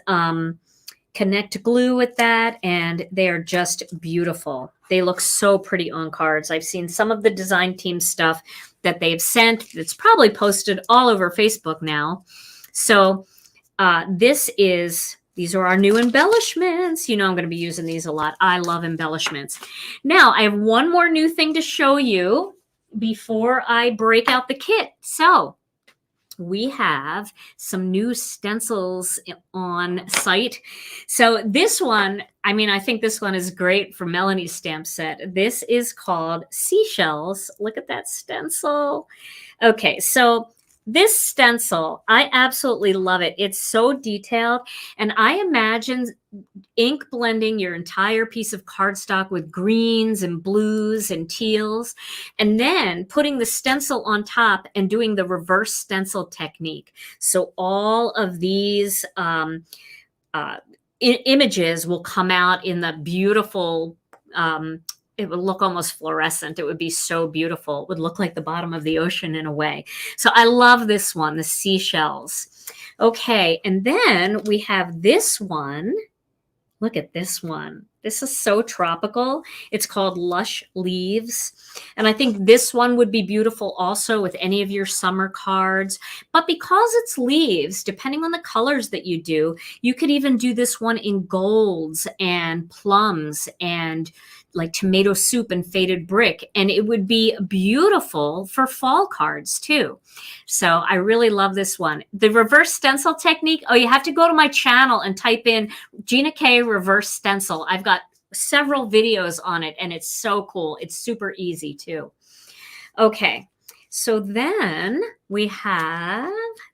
Connect glue with that, and they are just beautiful. They look so pretty on cards. I've seen some of the design team stuff that they've sent. It's probably posted all over Facebook now. So these are our new embellishments. You know I'm going to be using these a lot. I love embellishments. Now, I have one more new thing to show you before I break out the kit. So we have some new stencils on site. So this one, I mean, I think this one is great for Melanie's stamp set. This is called Seashells. Look at that stencil. Okay, so this stencil, I absolutely love it. It's so detailed, and I imagine ink blending your entire piece of cardstock with greens and blues and teals, and then putting the stencil on top and doing the reverse stencil technique. So all of these images will come out in the beautiful, it would look almost fluorescent. It would be so beautiful. It would look like the bottom of the ocean in a way. So I love this one, the Seashells. Okay, and then we have this one. Look at this one. This is so tropical. It's called Lush Leaves. And I think this one would be beautiful also with any of your summer cards. But because it's leaves, depending on the colors that you do, you could even do this one in golds and plums and like tomato soup and faded brick. And it would be beautiful for fall cards too. So I really love this one. The reverse stencil technique. Oh, you have to go to my channel and type in Gina K reverse stencil. I've got several videos on it and it's so cool. It's super easy too. Okay. So then we have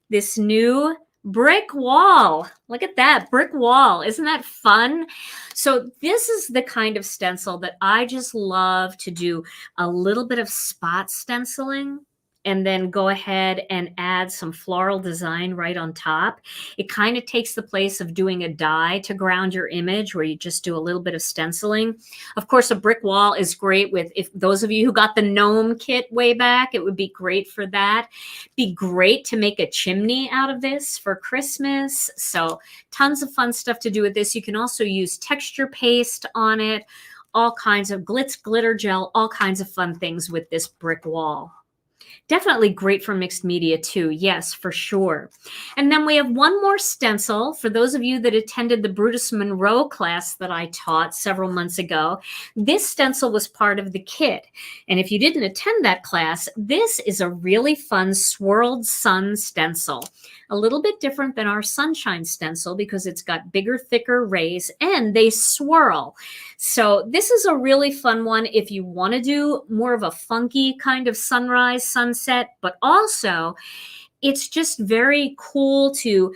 this new brick wall. Look at that brick wall. Isn't that fun? So this is the kind of stencil that I just love to do a little bit of spot stenciling and then go ahead and add some floral design right on top. It kind of takes the place of doing a die to ground your image where you just do a little bit of stenciling. Of course, a brick wall is great with, if those of you who got the gnome kit way back, it would be great for that. Be great to make a chimney out of this for Christmas. So tons of fun stuff to do with this. You can also use texture paste on it, all kinds of glitz, glitter gel, all kinds of fun things with this brick wall. Definitely great for mixed media too. Yes, for sure. And then we have one more stencil. For those of you that attended the Brutus Monroe class that I taught several months ago, this stencil was part of the kit. And if you didn't attend that class, this is a really fun Swirled Sun Stencil. A little bit different than our Sunshine Stencil because it's got bigger, thicker rays and they swirl. So this is a really fun one if you want to do more of a funky kind of sunrise, sunset, but also it's just very cool to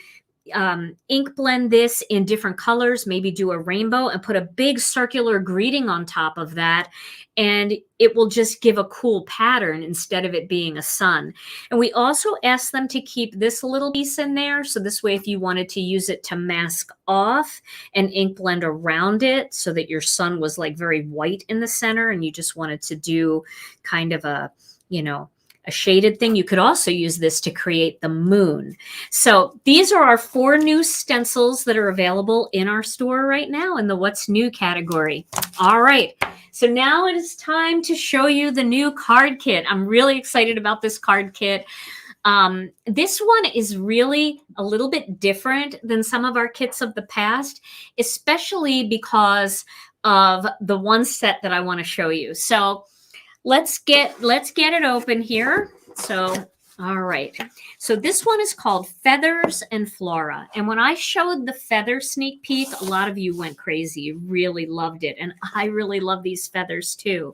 ink blend this in different colors, maybe do a rainbow and put a big circular greeting on top of that. And it will just give a cool pattern instead of it being a sun. And we also asked them to keep this little piece in there. So this way, if you wanted to use it to mask off and ink blend around it so that your sun was like very white in the center and you just wanted to do kind of a, you know, a shaded thing, you could also use this to create the moon. So these are our 4 new stencils that are available in our store right now in the What's New category. All right. So now it is time to show you the new card kit. I'm really excited about this card kit. This one is really a little bit different than some of our kits of the past, especially because of the one set that I want to show you. So let's get it open here. So, all right. So this one is called Feathers and Flora. And when I showed the feather sneak peek, a lot of you went crazy. You really loved it. And I really love these feathers too.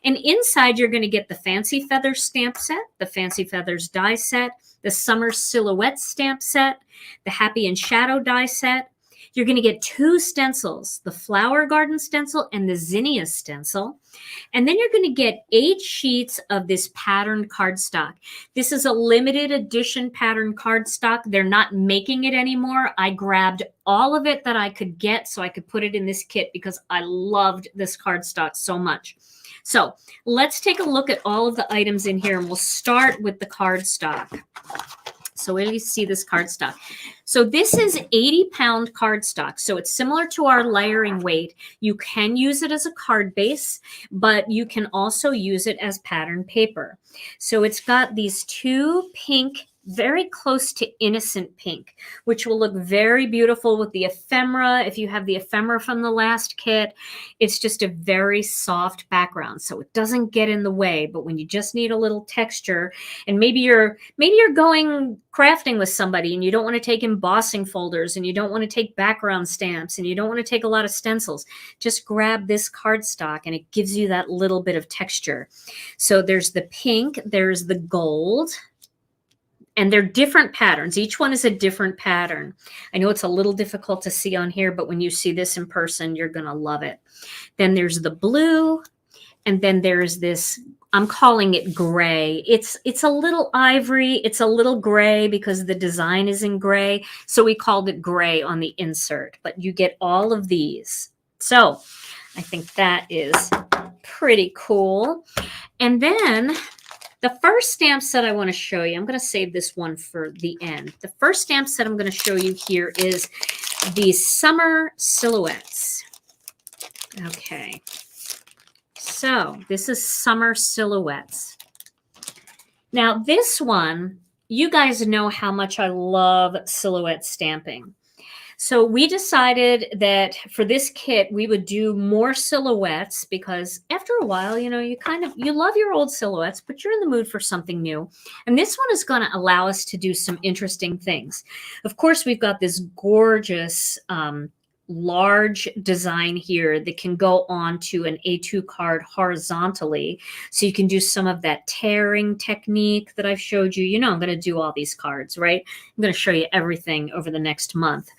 And inside, you're going to get the Fancy Feathers stamp set, the Fancy Feathers die set, the Summer Silhouette stamp set, the Happy and Shadow die set. You're going to get 2 stencils, the Flower Garden stencil and the Zinnia stencil. And then you're going to get 8 sheets of this patterned cardstock. This is a limited edition patterned cardstock. They're not making it anymore. I grabbed all of it that I could get so I could put it in this kit because I loved this cardstock so much. So let's take a look at all of the items in here, and we'll start with the cardstock. So where do you see this cardstock? So this is 80-pound cardstock. So it's similar to our layering weight. You can use it as a card base, but you can also use it as pattern paper. So it's got these 2 pink very close to innocent pink, which will look very beautiful with the ephemera. If you have the ephemera from the last kit, it's just a very soft background, so it doesn't get in the way. But when you just need a little texture, and maybe you're going crafting with somebody and you don't want to take embossing folders and you don't want to take background stamps and you don't want to take a lot of stencils, just grab this cardstock and it gives you that little bit of texture. So there's the pink, there's the gold, and they're different patterns. Each one is a different pattern. I know it's a little difficult to see on here, but when you see this in person, you're going to love it. Then there's the blue, and then there's this, I'm calling it gray. It's a little ivory. It's a little gray because the design is in gray. So we called it gray on the insert, but you get all of these. So I think that is pretty cool. And then the first stamp set I want to show you, I'm going to save this one for the end. The first stamp set I'm going to show you here is the Summer Silhouettes. Okay. So this is Summer Silhouettes. Now this one, you guys know how much I love silhouette stamping. So we decided that for this kit, we would do more silhouettes because after a while, you know, you love your old silhouettes, but you're in the mood for something new. And this one is going to allow us to do some interesting things. Of course, we've got this gorgeous large design here that can go onto an A2 card horizontally. So you can do some of that tearing technique that I've showed you. You know, I'm going to do all these cards, right? I'm going to show you everything over the next month.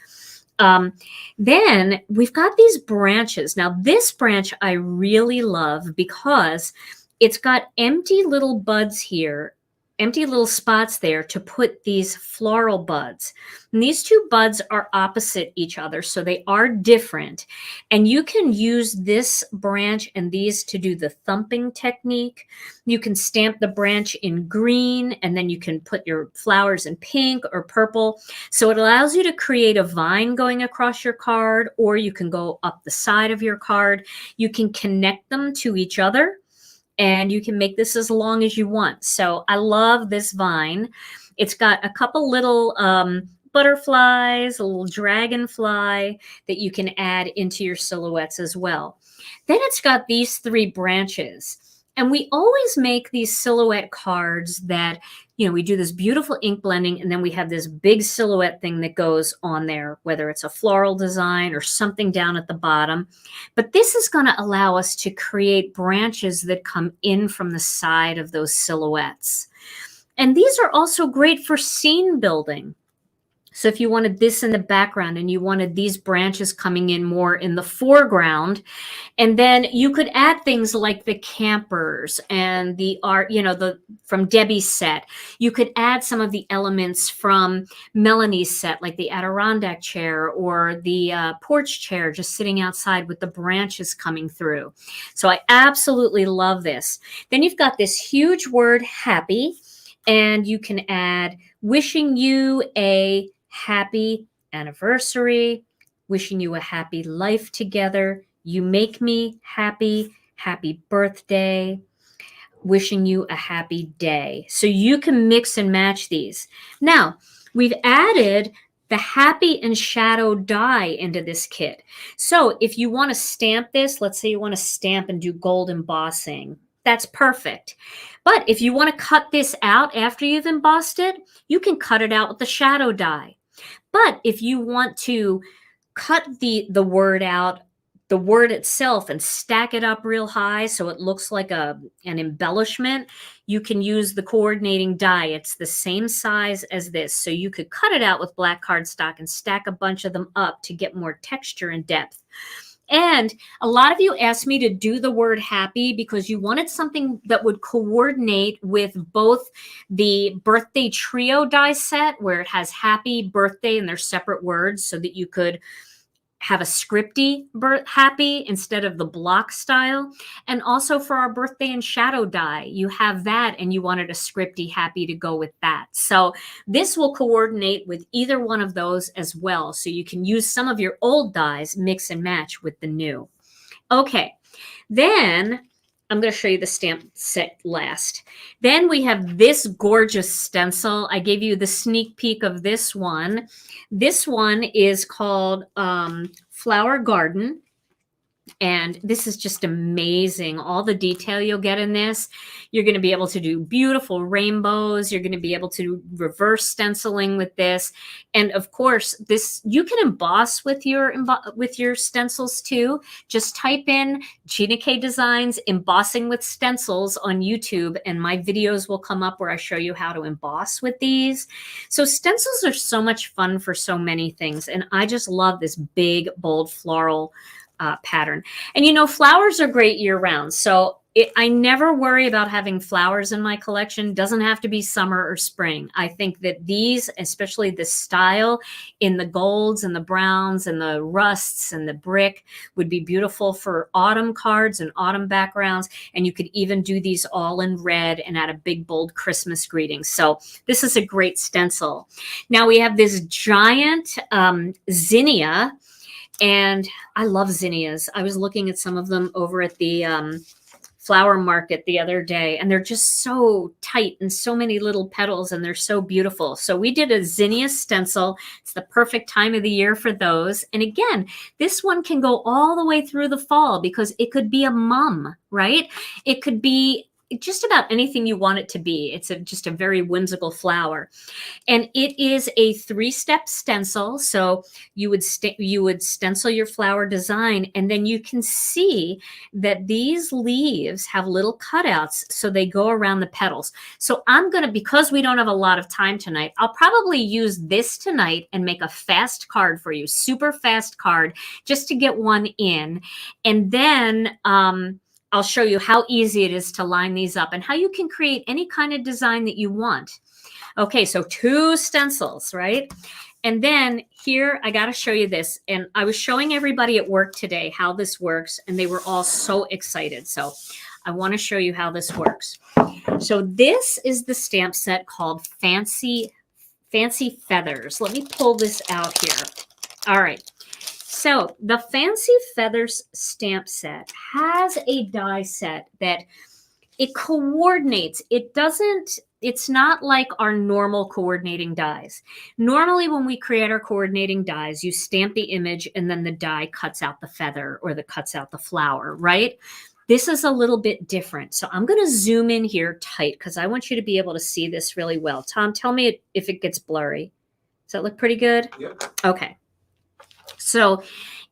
Then we've got these branches. Now this branch I really love because it's got empty little buds here, empty little spots there to put these floral buds. And these two buds are opposite each other, so they are different. And you can use this branch and these to do the thumping technique. You can stamp the branch in green, and then you can put your flowers in pink or purple. So it allows you to create a vine going across your card, or you can go up the side of your card. You can connect them to each other, and you can make this as long as you want. So I love this vine. It's got a couple little butterflies, a little dragonfly that you can add into your silhouettes as well. Then it's got these three branches. And we always make these silhouette cards that, you know, we do this beautiful ink blending, and then we have this big silhouette thing that goes on there, whether it's a floral design or something down at the bottom. But this is going to allow us to create branches that come in from the side of those silhouettes. And these are also great for scene building. So if you wanted this in the background and you wanted these branches coming in more in the foreground, and then you could add things like the campers and the art, you know, from Debbie's set. You could add some of the elements from Melanie's set, like the Adirondack chair or the porch chair just sitting outside with the branches coming through. So I absolutely love this. Then you've got this huge word, happy, and you can add wishing you a happy anniversary, wishing you a happy life together, you make me happy, happy birthday, wishing you a happy day. So you can mix and match these. Now, we've added the happy and shadow die into this kit. So if you want to stamp this, let's say you want to stamp and do gold embossing, that's perfect. But if you want to cut this out after you've embossed it, you can cut it out with the shadow die. But if you want to cut the word out, the word itself, and stack it up real high so it looks like an embellishment, you can use the coordinating die. It's the same size as this. So you could cut it out with black cardstock and stack a bunch of them up to get more texture and depth. And a lot of you asked me to do the word happy because you wanted something that would coordinate with both the birthday trio die set, where it has happy, birthday, and they're separate words, so that you could have a scripty happy instead of the block style. And also for our birthday and shadow die, you have that, and you wanted a scripty happy to go with that. So this will coordinate with either one of those as well. So you can use some of your old dies, mix and match with the new. Okay, then I'm going to show you the stamp set last. Then we have this gorgeous stencil. I gave you the sneak peek of this one. This one is called Flower Garden. And this is just amazing. All the detail you'll get in this. You're going to be able to do beautiful rainbows. You're going to be able to do reverse stenciling with this. And of course, this you can emboss with your stencils too. Just type in Gina K Designs embossing with stencils on YouTube, and my videos will come up where I show you how to emboss with these. So stencils are so much fun for so many things. And I just love this big, bold floral pattern. And you know, flowers are great year round. So I never worry about having flowers in my collection. Doesn't have to be summer or spring. I think that these, especially the style in the golds and the browns and the rusts and the brick, would be beautiful for autumn cards and autumn backgrounds. And you could even do these all in red and add a big bold Christmas greeting. So this is a great stencil. Now we have this giant zinnia. And I love zinnias. I was looking at some of them over at the flower market the other day, and they're just so tight and so many little petals, and they're so beautiful. So we did a zinnia stencil. It's the perfect time of the year for those. And again, this one can go all the way through the fall because it could be a mum, right? It could be just about anything you want it to be. It's just a very whimsical flower. And it is a 3-step stencil. So you would stencil your flower design, and then you can see that these leaves have little cutouts so they go around the petals. So I'm going to, because we don't have a lot of time tonight, I'll probably use this tonight and make a fast card for you, super fast card, just to get one in. And then I'll show you how easy it is to line these up and how you can create any kind of design that you want. Okay, so 2 stencils, right? And then here, I got to show you this. And I was showing everybody at work today how this works, and they were all so excited. So I want to show you how this works. So this is the stamp set called Fancy Feathers. Let me pull this out here. All right. So the Fancy Feathers stamp set has a die set that it coordinates. It's not like our normal coordinating dies. Normally when we create our coordinating dies, you stamp the image and then the die cuts out the feather or cuts out the flower, right? This is a little bit different. So I'm going to zoom in here tight because I want you to be able to see this really well. Tom, tell me if it gets blurry. Does that look pretty good? Yep. Okay. So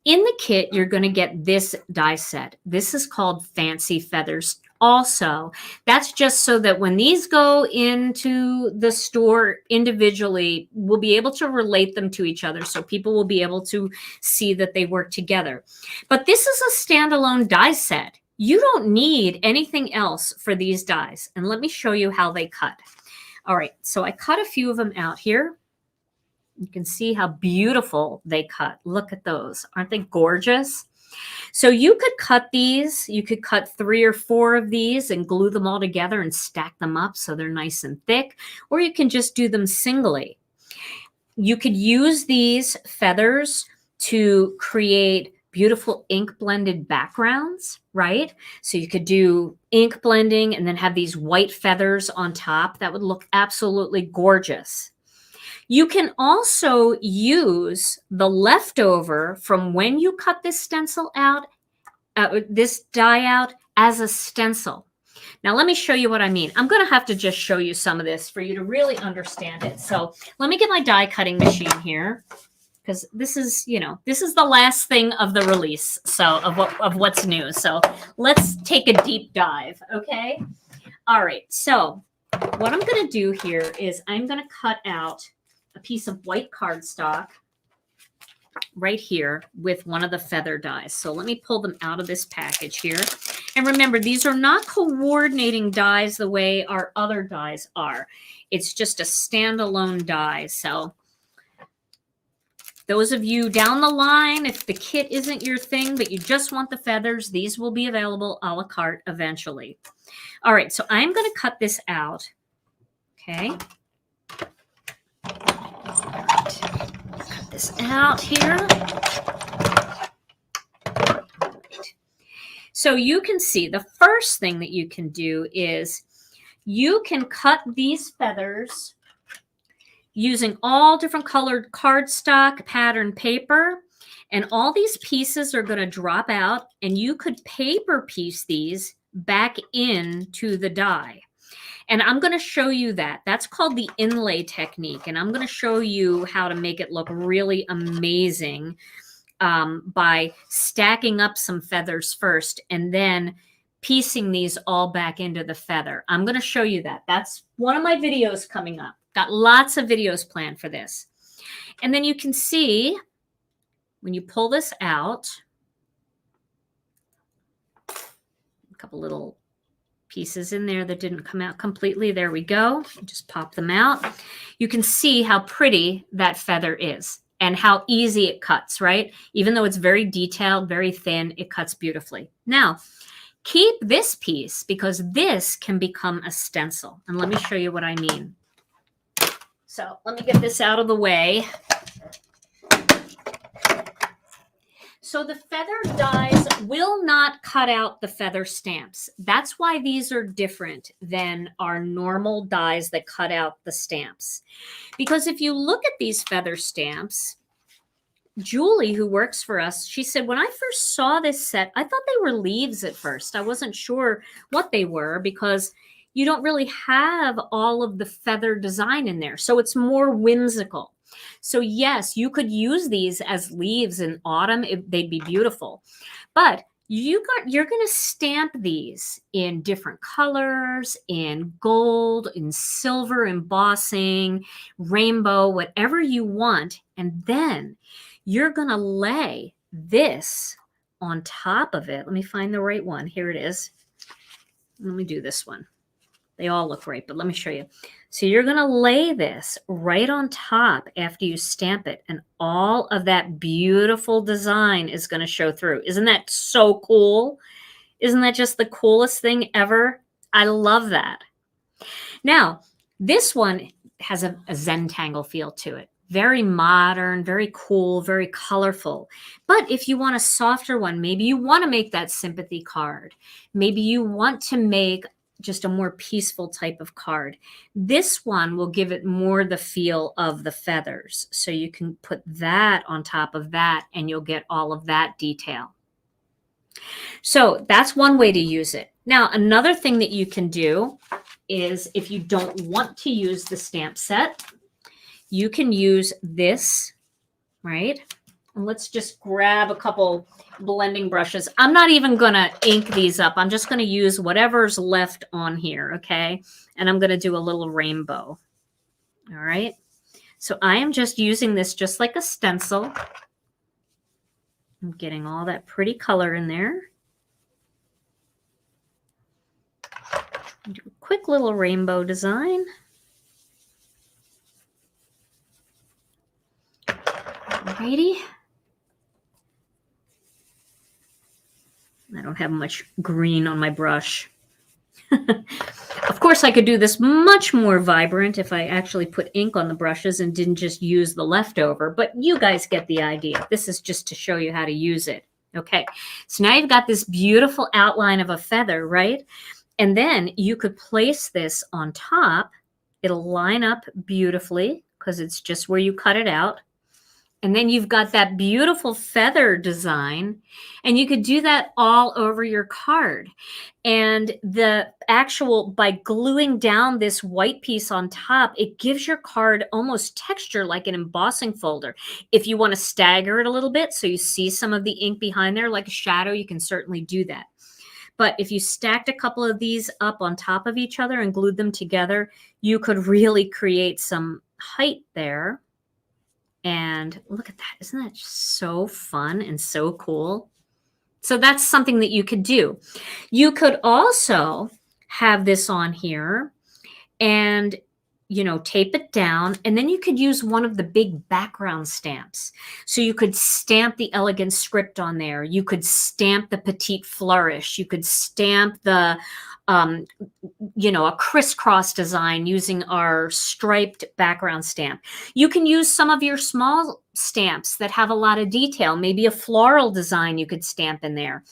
in the kit, you're going to get this die set. This is called Fancy Feathers. Also, that's just so that when these go into the store individually, we'll be able to relate them to each other. So people will be able to see that they work together. But this is a standalone die set. You don't need anything else for these dies. And let me show you how they cut. All right, so I cut a few of them out here. You can see how beautiful they cut. Look at those. Aren't they gorgeous? So you could cut these. You could cut 3 or 4 of these and glue them all together and stack them up so they're nice and thick. Or you can just do them singly. You could use these feathers to create beautiful ink blended backgrounds, right? So you could do ink blending and then have these white feathers on top. That would look absolutely gorgeous. You can also use the leftover from when you cut this stencil out, this die out, as a stencil. Now, let me show you what I mean. I'm going to have to just show you some of this for you to really understand it. So let me get my die cutting machine here, because this is, this is the last thing of the release, so of what's new. So let's take a deep dive, okay? All right, so what I'm going to do here is I'm going to cut out a piece of white cardstock right here with one of the feather dies. So let me pull them out of this package here. And remember, these are not coordinating dies the way our other dies are. It's just a standalone die. So those of you down the line, if the kit isn't your thing, but you just want the feathers, these will be available a la carte eventually. All right, so I'm going to cut this out. Okay. Cut this out here. So you can see the first thing that you can do is you can cut these feathers using all different colored cardstock pattern paper. And all these pieces are going to drop out, and you could paper piece these back into the die. And I'm going to show you that. That's called the Inlay Technique. And I'm going to show you how to make it look really amazing by stacking up some feathers first and then piecing these all back into the feather. I'm going to show you that. That's one of my videos coming up. Got lots of videos planned for this. And then you can see when you pull this out, a couple little pieces in there that didn't come out completely. There we go. Just pop them out. You can see how pretty that feather is and how easy it cuts, right? Even though it's very detailed, very thin, it cuts beautifully. Now, keep this piece because this can become a stencil. And let me show you what I mean. So let me get this out of the way. So the feather dies will not cut out the feather stamps. That's why these are different than our normal dies that cut out the stamps. Because if you look at these feather stamps, Julie, who works for us, she said, when I first saw this set, I thought they were leaves at first. I wasn't sure what they were because you don't really have all of the feather design in there. So it's more whimsical. So yes, you could use these as leaves in autumn. They'd be beautiful. But you're going to stamp these in different colors, in gold, in silver embossing, rainbow, whatever you want. And then you're going to lay this on top of it. Let me find the right one. Here it is. Let me do this one. They all look great, but let me show you. So you're going to lay this right on top after you stamp it, and all of that beautiful design is going to show through. Isn't that so cool? Isn't that just the coolest thing ever? I love that. Now, this one has a Zentangle feel to it. Very modern, very cool, very colorful. But if you want a softer one, maybe you want to make that sympathy card. Maybe you want to make just a more peaceful type of card. This one will give it more the feel of the feathers. So you can put that on top of that and you'll get all of that detail. So that's one way to use it. Now, another thing that you can do is if you don't want to use the stamp set, you can use this, right? And let's just grab a couple blending brushes. I'm not even going to ink these up. I'm just going to use whatever's left on here, okay? And I'm going to do a little rainbow. All right? So I am just using this just like a stencil. I'm getting all that pretty color in there. Do a quick little rainbow design. Alrighty. I don't have much green on my brush. Of course, I could do this much more vibrant if I actually put ink on the brushes and didn't just use the leftover, but you guys get the idea. This is just to show you how to use it. Okay, so now you've got this beautiful outline of a feather, right? And then you could place this on top. It'll line up beautifully because it's just where you cut it out. And then you've got that beautiful feather design, and you could do that all over your card. And the actual, by gluing down this white piece on top, it gives your card almost texture like an embossing folder. If you want to stagger it a little bit so you see some of the ink behind there like a shadow, you can certainly do that. But if you stacked a couple of these up on top of each other and glued them together, you could really create some height there. And look at that. Isn't that just so fun and so cool? So that's something that you could do. You could also have this on here and tape it down, and then you could use one of the big background stamps. So you could stamp the elegant script on there. You could stamp the petite flourish. You could stamp the, a crisscross design using our striped background stamp. You can use some of your small stamps that have a lot of detail, maybe a floral design you could stamp in there,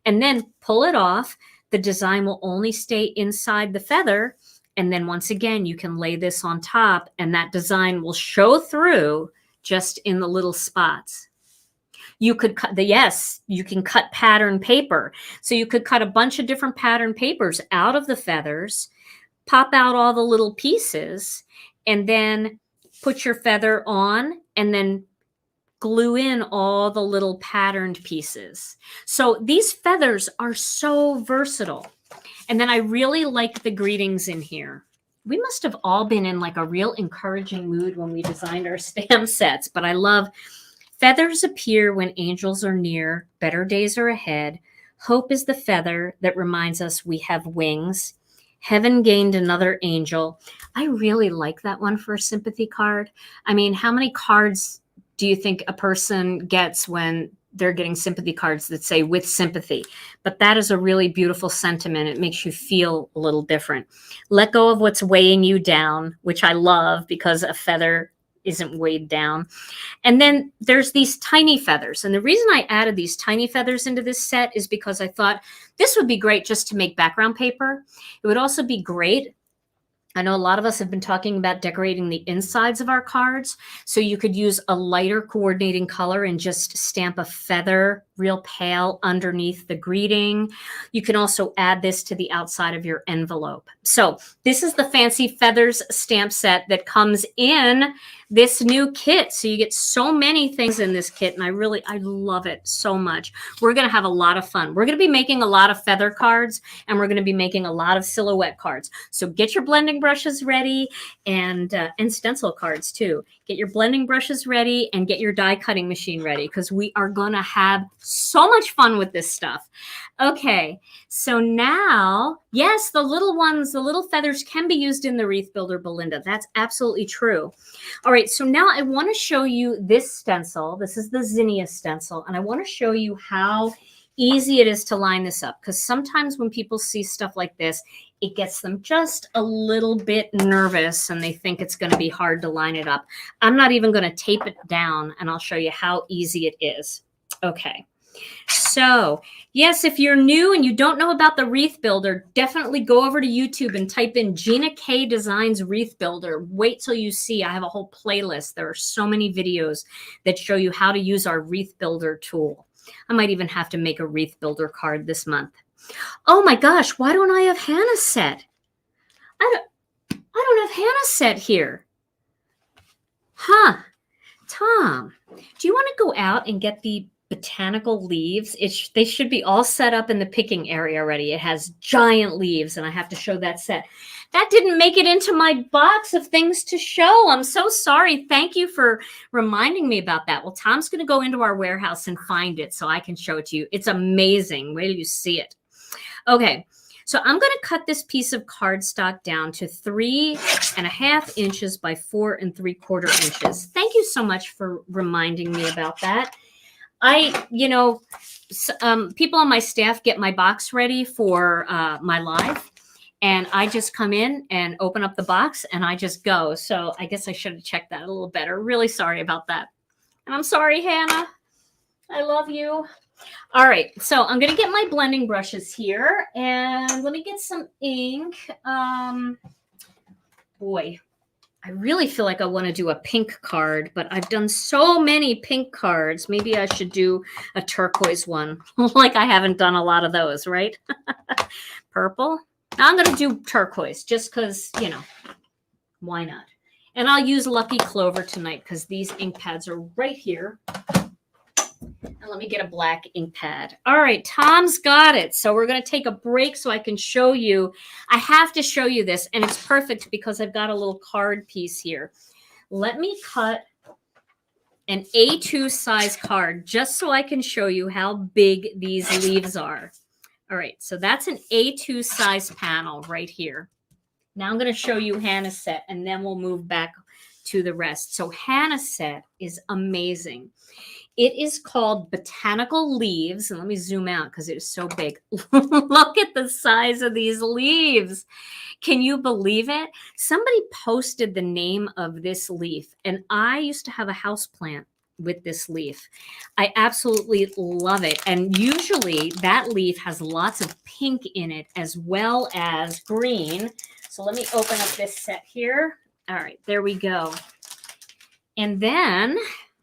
and then pull it off. The design will only stay inside the feather. And then once again, you can lay this on top and that design will show through just in the little spots. You could cut you can cut pattern paper. So you could cut a bunch of different pattern papers out of the feathers, pop out all the little pieces, and then put your feather on and then glue in all the little patterned pieces. So these feathers are so versatile. And then I really like the greetings in here. We must have all been in like a real encouraging mood when we designed our stamp sets, but I love feathers appear when angels are near, better days are ahead. Hope is the feather that reminds us we have wings. Heaven gained another angel. I really like that one for a sympathy card. I mean, how many cards do you think a person gets when they're getting sympathy cards that say with sympathy? But that is a really beautiful sentiment. It makes you feel a little different. Let go of what's weighing you down, which I love because a feather isn't weighed down. And then there's these tiny feathers. And the reason I added these tiny feathers into this set is because I thought this would be great just to make background paper. It would also be great. I know a lot of us have been talking about decorating the insides of our cards. So you could use a lighter coordinating color and just stamp a feather real pale underneath the greeting. You can also add this to the outside of your envelope. So this is the Fancy Feathers stamp set that comes in this new kit. So you get so many things in this kit, and I love it so much. We're going to have a lot of fun. We're going to be making a lot of feather cards, and we're going to be making a lot of silhouette cards. So get your blending brushes ready, and stencil cards too. Get your blending brushes ready and get your die cutting machine ready, because we are going to have so much fun with this stuff. Okay, so now, yes, the little ones, the little feathers can be used in the wreath builder, Belinda. That's absolutely true. All right, so now I want to show you this stencil. This is the Zinnia Stencil, and I want to show you how easy it is to line this up, because sometimes when people see stuff like this, it gets them just a little bit nervous and they think it's going to be hard to line it up. I'm not even going to tape it down, and I'll show you how easy it is. Okay. So, yes, if you're new and you don't know about the Wreath Builder, definitely go over to YouTube and type in Gina K Designs Wreath Builder. Wait till you see. I have a whole playlist. There are so many videos that show you how to use our Wreath Builder tool. I might even have to make a Wreath Builder card this month. Oh my gosh, why don't I have Hannah's set? I don't have Hannah's set here. Huh. Tom, do you want to go out and get the Botanical Leaves? They should be all set up in the picking area already. It has giant leaves, and I have to show that set. That didn't make it into my box of things to show. I'm so sorry. Thank you for reminding me about that. Well, Tom's going to go into our warehouse and find it so I can show it to you. It's amazing. Wait till you see it. Okay, so I'm going to cut this piece of cardstock down to 3.5 inches by 4 3/4 inches. Thank you so much for reminding me about that. People on my staff get my box ready for my live, and I just come in and open up the box and I just go. So I guess I should have checked that a little better. Really sorry about that. And I'm sorry, Hannah. I love you. All right, so I'm going to get my blending brushes here, and let me get some ink. Boy, I really feel like I want to do a pink card, but I've done so many pink cards. Maybe I should do a turquoise one. Like I haven't done a lot of those, right? Purple. Now I'm going to do turquoise just because, why not? And I'll use Lucky Clover tonight because these ink pads are right here. And let me get a black ink pad. All right, Tom's got it. So we're going to take a break so I can show you. I have to show you this, and it's perfect because I've got a little card piece here. Let me cut an A2 size card just so I can show you how big these leaves are. All right, so that's an A2 size panel right here. Now I'm going to show you Hannah's set, and then we'll move back to the rest. So Hannah's set is amazing. It is called Botanical Leaves. And let me zoom out because it is so big. Look at the size of these leaves. Can you believe it? Somebody posted the name of this leaf, and I used to have a house plant with this leaf. I absolutely love it. And usually that leaf has lots of pink in it as well as green. So let me open up this set here. All right, there we go. And then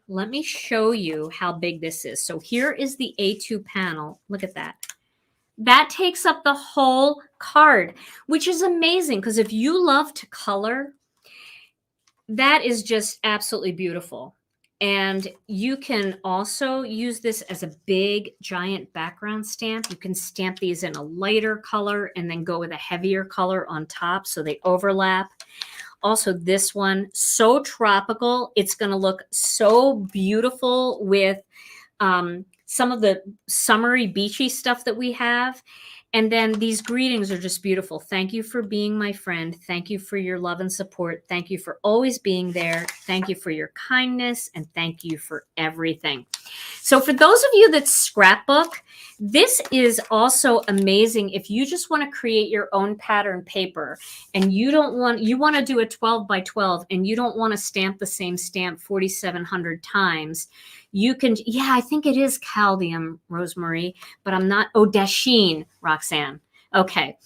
let me show you how big this is. So here is the A2 panel. Look at that. That takes up the whole card, which is amazing because if you love to color, that is just absolutely beautiful. And you can also use this as a big giant background stamp. You can stamp these in a lighter color and then go with a heavier color on top so they overlap. Also, this one, so tropical. It's going to look so beautiful with some of the summery, beachy stuff that we have. And then these greetings are just beautiful. Thank you for being my friend. Thank you for your love and support. Thank you for always being there. Thank you for your kindness. And thank you for everything. So for those of you that scrapbook, this is also amazing if you just want to create your own pattern paper and you want to do a 12 by 12 and you don't want to stamp the same stamp 4,700 times. You can, yeah, I think it is Caldium, Rosemarie, but I'm not, oh, Dasheen, Roxanne. Okay.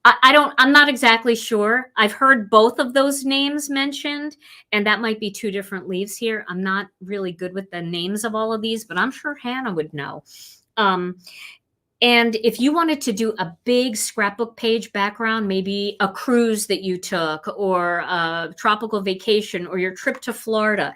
I'm not exactly sure. I've heard both of those names mentioned, and that might be two different leaves here. I'm not really good with the names of all of these, but I'm sure Hannah would know. And if you wanted to do a big scrapbook page background, maybe a cruise that you took or a tropical vacation or your trip to Florida,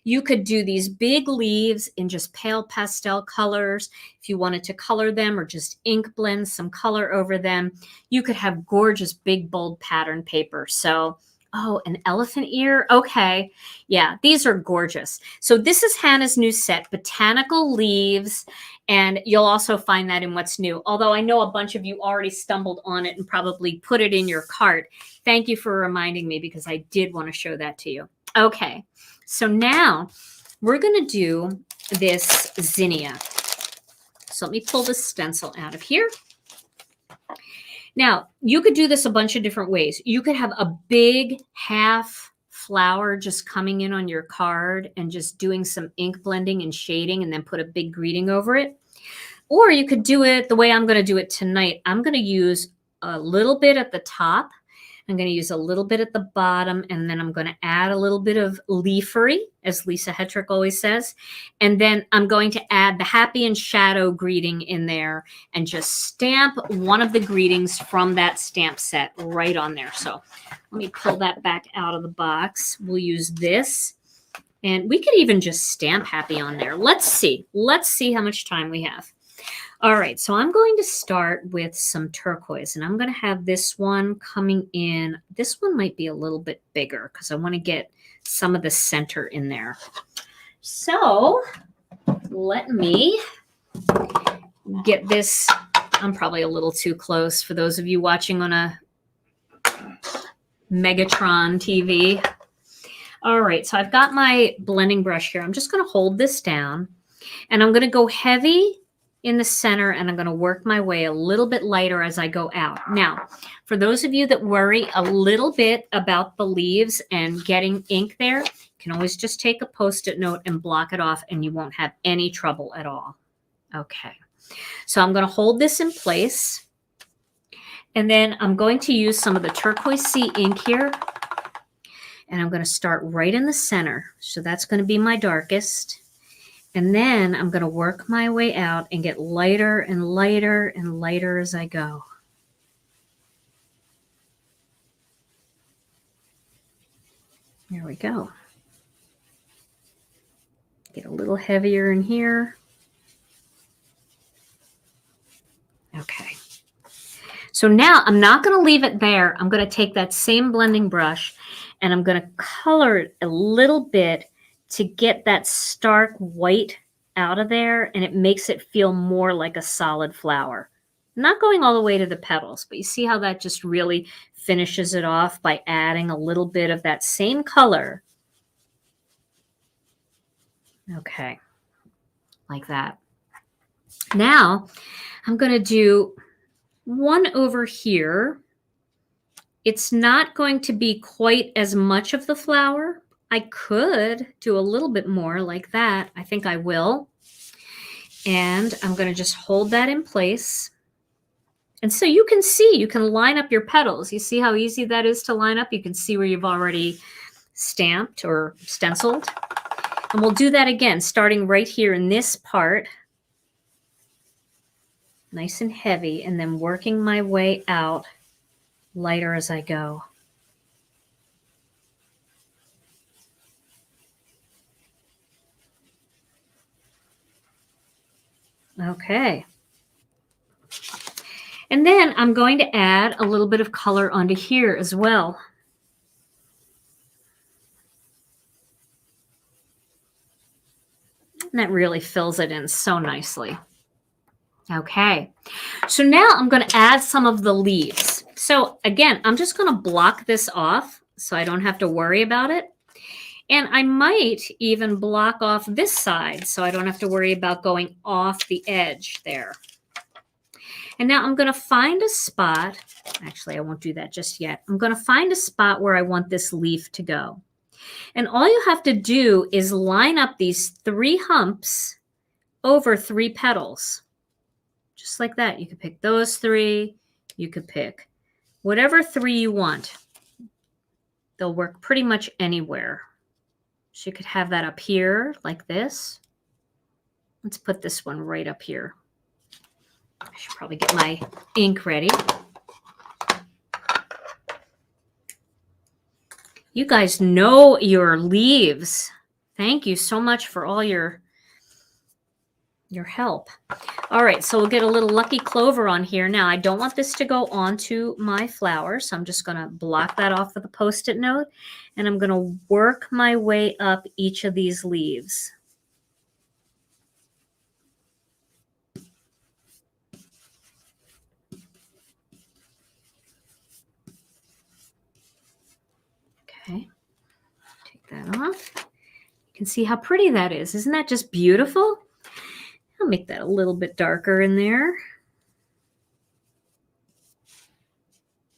you could do these big leaves in just pale pastel colors. If you wanted to color them or just ink blend some color over them, you could have gorgeous, big, bold pattern paper. So, oh, an elephant ear. Okay. Yeah, these are gorgeous. So this is Hannah's new set, Botanical Leaves. And you'll also find that in What's New. Although I know a bunch of you already stumbled on it and probably put it in your cart. Thank you for reminding me because I did want to show that to you. Okay. So now we're going to do this zinnia. So let me pull this stencil out of here. Now, you could do this a bunch of different ways. You could have a big half flower just coming in on your card and just doing some ink blending and shading and then put a big greeting over it. Or you could do it the way I'm going to do it tonight. I'm going to use a little bit at the top. I'm going to use a little bit at the bottom, and then I'm going to add a little bit of leafery, as Lisa Hetrick always says. And then I'm going to add the happy and shadow greeting in there and just stamp one of the greetings from that stamp set right on there. So let me pull that back out of the box. We'll use this, and we could even just stamp happy on there. Let's see. Let's see how much time we have. All right, so I'm going to start with some turquoise, and I'm going to have this one coming in. This one might be a little bit bigger because I want to get some of the center in there. So let me get this. I'm probably a little too close for those of you watching on a Megatron TV. All right, so I've got my blending brush here. I'm just going to hold this down, and I'm going to go heavy in the center, and I'm going to work my way a little bit lighter as I go out. Now, for those of you that worry a little bit about the leaves and getting ink there, you can always just take a Post-it note and block it off, and you won't have any trouble at all. Okay, so I'm going to hold this in place, and then I'm going to use some of the Turquoise Sea ink here, and I'm going to start right in the center. So that's going to be my darkest. And then I'm going to work my way out and get lighter and lighter and lighter as I go. There we go. Get a little heavier in here. Okay. So now I'm not going to leave it there. I'm going to take that same blending brush and I'm going to color it a little bit to get that stark white out of there, and it makes it feel more like a solid flower. Not going all the way to the petals, but you see how that just really finishes it off by adding a little bit of that same color. Okay, like that. Now I'm going to do one over here. It's not going to be quite as much of the flower. I could do a little bit more like that. I think I will. And I'm going to just hold that in place. And so you can see, you can line up your petals. You see how easy that is to line up? You can see where you've already stamped or stenciled. And we'll do that again, starting right here in this part. Nice and heavy, and then working my way out lighter as I go. Okay. And then I'm going to add a little bit of color onto here as well. And that really fills it in so nicely. Okay, so now I'm going to add some of the leaves. So again, I'm just going to block this off so I don't have to worry about it. And I might even block off this side so I don't have to worry about going off the edge there. And now I'm going to find a spot. Actually, I won't do that just yet. I'm going to find a spot where I want this leaf to go. And all you have to do is line up these 3 humps over 3 petals. Just like that. You could pick those 3. You could pick whatever 3 you want. They'll work pretty much anywhere. So you could have that up here like this. Let's put this one right up here. I should probably get my ink ready. You guys know your leaves. Thank you so much for all your help. All right, so we'll get a little lucky clover on here. Now, I don't want this to go onto my flower, so I'm just going to block that off with a Post-it note, and I'm going to work my way up each of these leaves. Okay, take that off. You can see how pretty that is. Isn't that just beautiful? I'll make that a little bit darker in there.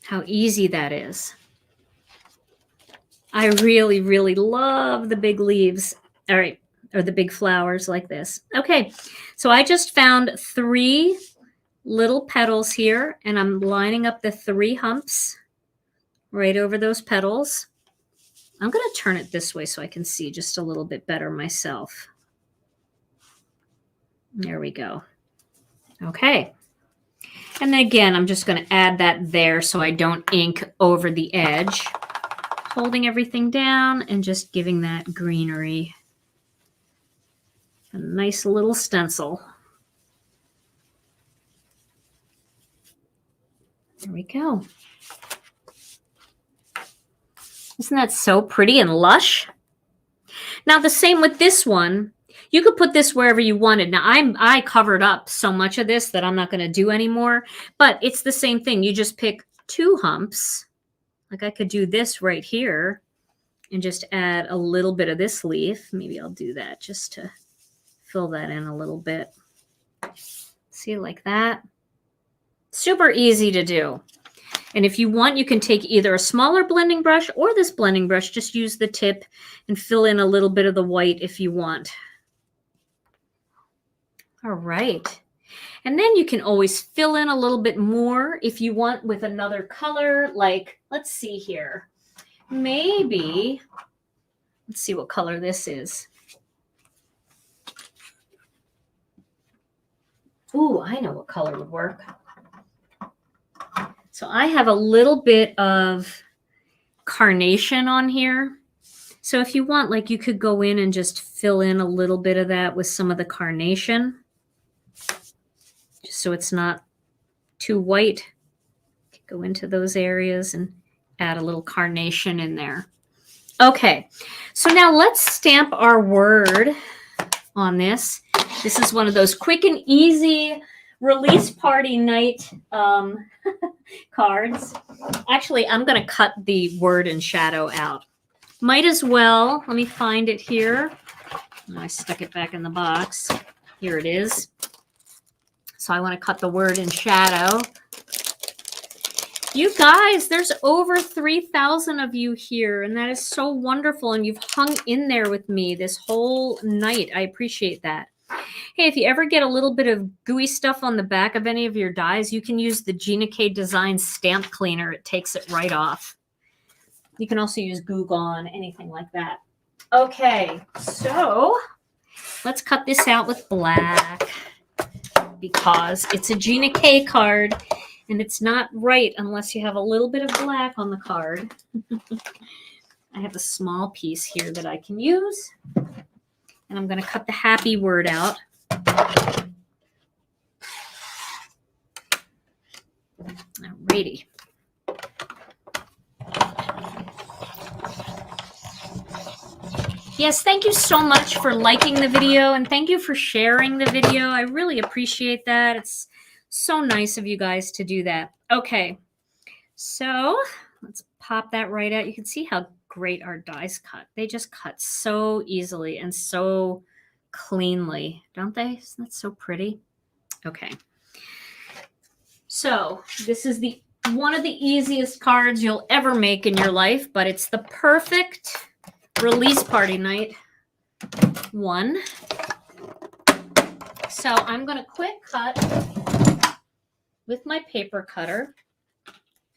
How easy that is. I really, really love the big leaves. All right, or the big flowers like this. Okay, so I just found 3 little petals here, and I'm lining up the 3 humps right over those petals. I'm going to turn it this way so I can see just a little bit better myself. There we go. Okay. And then again, I'm just going to add that there so I don't ink over the edge. Holding everything down and just giving that greenery a nice little stencil. There we go. Isn't that so pretty and lush? Now the same with this one. You could put this wherever you wanted. Now I covered up so much of this that I'm not going to do anymore, but it's the same thing. You just pick 2 humps. Like I could do this right here and just add a little bit of this leaf. Maybe I'll do that just to fill that in a little bit. See, like that. Super easy to do. And if you want, you can take either a smaller blending brush or this blending brush. Just use the tip and fill in a little bit of the white if you want. All right. And then you can always fill in a little bit more if you want with another color. Like, let's see here. Maybe, let's see what color this is. Ooh, I know what color would work. So I have a little bit of carnation on here. So if you want, like, you could go in and just fill in a little bit of that with some of the carnation. Just so it's not too white. Go into those areas and add a little carnation in there. Okay, so now let's stamp our word on this. This is one of those quick and easy release party night cards. Actually, I'm going to cut the word and shadow out. Might as well. Let me find it here. I stuck it back in the box. Here it is. So I want to cut the word in shadow. You guys, there's over 3,000 of you here, and that is so wonderful. And you've hung in there with me this whole night. I appreciate that. Hey, if you ever get a little bit of gooey stuff on the back of any of your dies, you can use the Gina K Designs stamp cleaner. It takes it right off. You can also use Goo Gone, anything like that. Okay, so let's cut this out with black because it's a Gina K card and it's not right unless you have a little bit of black on the card. I have a small piece here that I can use, and I'm going to cut the happy word out. Alrighty. Yes, thank you so much for liking the video, and thank you for sharing the video. I really appreciate that. It's so nice of you guys to do that. Okay, so let's pop that right out. You can see how great our dies cut. They just cut so easily and so cleanly, don't they? Isn't that so pretty? Okay. So this is one of the easiest cards you'll ever make in your life, but it's the perfect release party night one. So I'm going to quick cut with my paper cutter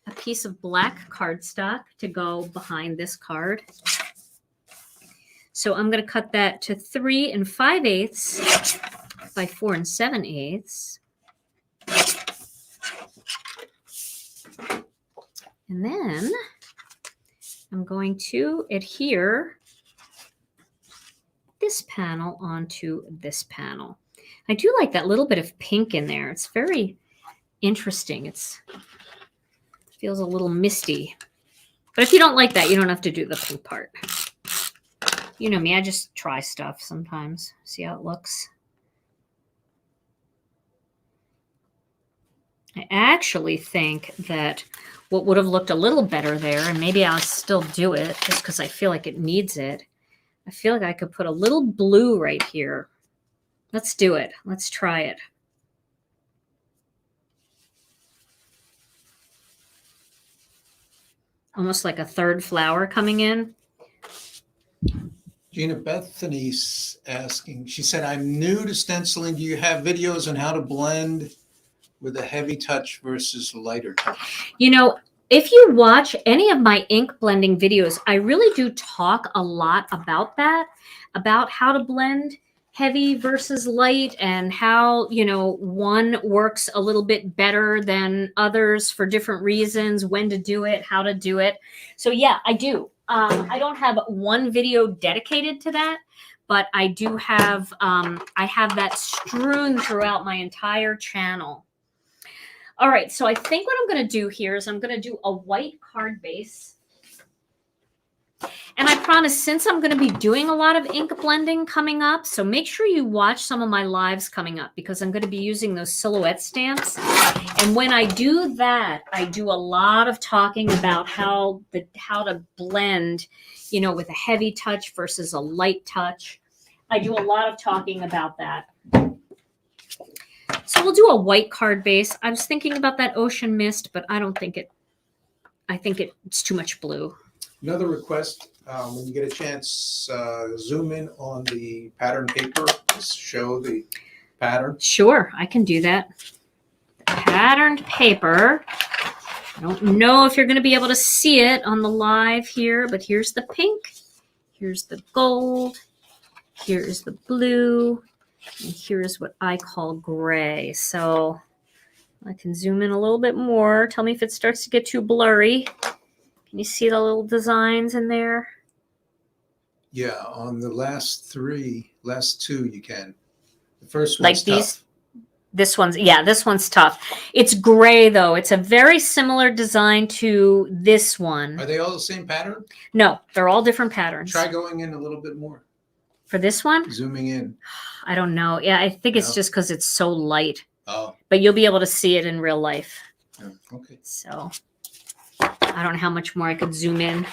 a piece of black cardstock to go behind this card. So I'm going to cut that to 3 5/8 by 4 7/8. And then I'm going to adhere this panel onto this panel. I do like that little bit of pink in there. It's very interesting. It feels a little misty. But if you don't like that, you don't have to do the pink part. You know me, I just try stuff sometimes. See how it looks. I actually think that what would have looked a little better there, and maybe I'll still do it just because I feel like it needs it. I feel like I could put a little blue right here. Let's do it. Let's try it. Almost like a third flower coming in. Gina Bethany's asking, she said, I'm new to stenciling. Do you have videos on how to blend with a heavy touch versus lighter touch? You know, if you watch any of my ink blending videos, I really do talk a lot about that, about how to blend heavy versus light and how, you know, one works a little bit better than others for different reasons, when to do it, how to do it. So yeah, I do. I don't have one video dedicated to that, but I do have, I have that strewn throughout my entire channel. All right, so I think what I'm going to do here is I'm going to do a white card base. And I promise, since I'm going to be doing a lot of ink blending coming up, so make sure you watch some of my lives coming up because I'm going to be using those silhouette stamps. And when I do that, I do a lot of talking about how to blend, you know, with a heavy touch versus a light touch. I do a lot of talking about that. So we'll do a white card base. I was thinking about that ocean mist, but I don't think it, I think it's too much blue. Another request, when you get a chance, zoom in on the pattern paper, just show the pattern. Sure, I can do that. The patterned paper. I don't know if you're going to be able to see it on the live here, but here's the pink, here's the gold, here's the blue, and here's what I call gray. So I can zoom in a little bit more. Tell me if it starts to get too blurry. Can you see the little designs in there? Yeah, on the last two you can. The first one's Like these? tough. This one's, yeah, this one's tough. It's gray though. It's a very similar design to this one. Are they all the same pattern? No, they're all different patterns. Try going in a little bit more. For this one? Zooming in. I don't know. Yeah, I think it's No. just because it's so light. Oh, but you'll be able to see it in real life. yeah, okay. So I don't know how much more I could zoom in.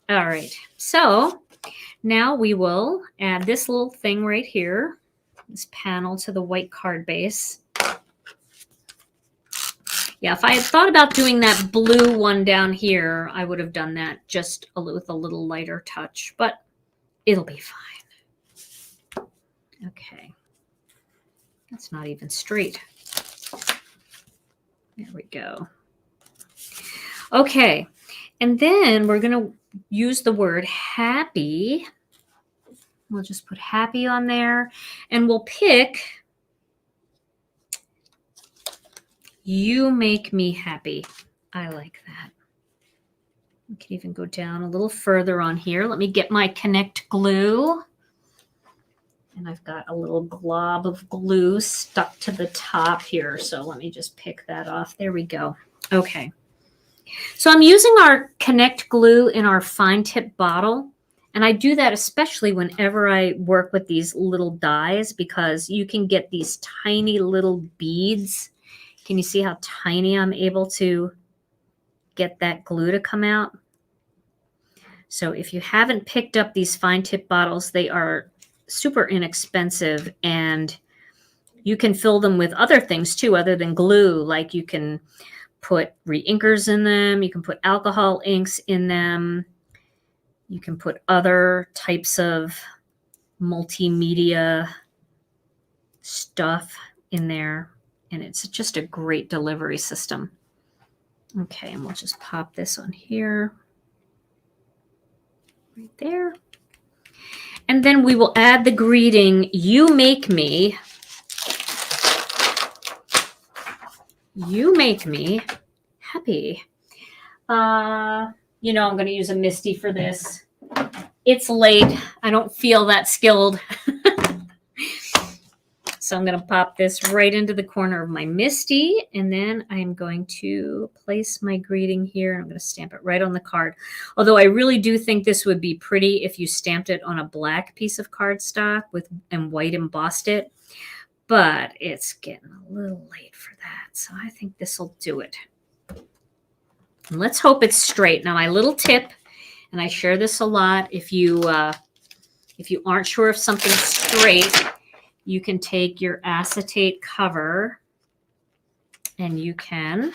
All right. So now we will add this little thing right here, this panel to the white card base. Yeah, if I had thought about doing that blue one down here, I would have done that just with a little lighter touch, but it'll be fine. Okay. That's not even straight. There we go. Okay. And then we're going to use the word happy. We'll just put happy on there, and we'll pick You Make Me Happy. I like that. We can even go down a little further on here. Let me get my Connect glue. And I've got a little glob of glue stuck to the top here. So let me just pick that off. There we go. Okay. So I'm using our Connect glue in our fine tip bottle. And I do that especially whenever I work with these little dies, because you can get these tiny little beads. Can you see how tiny I'm able to get that glue to come out? So if you haven't picked up these fine tip bottles, they are super inexpensive, and you can fill them with other things too other than glue. Like you can put re-inkers in them, you can put alcohol inks in them, you can put other types of multimedia stuff in there, and it's just a great delivery system. Okay, and we'll just pop this on here, right there. And then we will add the greeting, You Make Me Happy. You know, I'm going to use a Misty for this. It's late. I don't feel that skilled. So I'm going to pop this right into the corner of my Misty, and then I'm going to place my greeting here. I'm going to stamp it right on the card. Although I really do think this would be pretty if you stamped it on a black piece of cardstock and white embossed it. But it's getting a little late for that. So I think this will do it. And let's hope it's straight. Now my little tip, and I share this a lot, if you aren't sure if something's straight, you can take your acetate cover and you can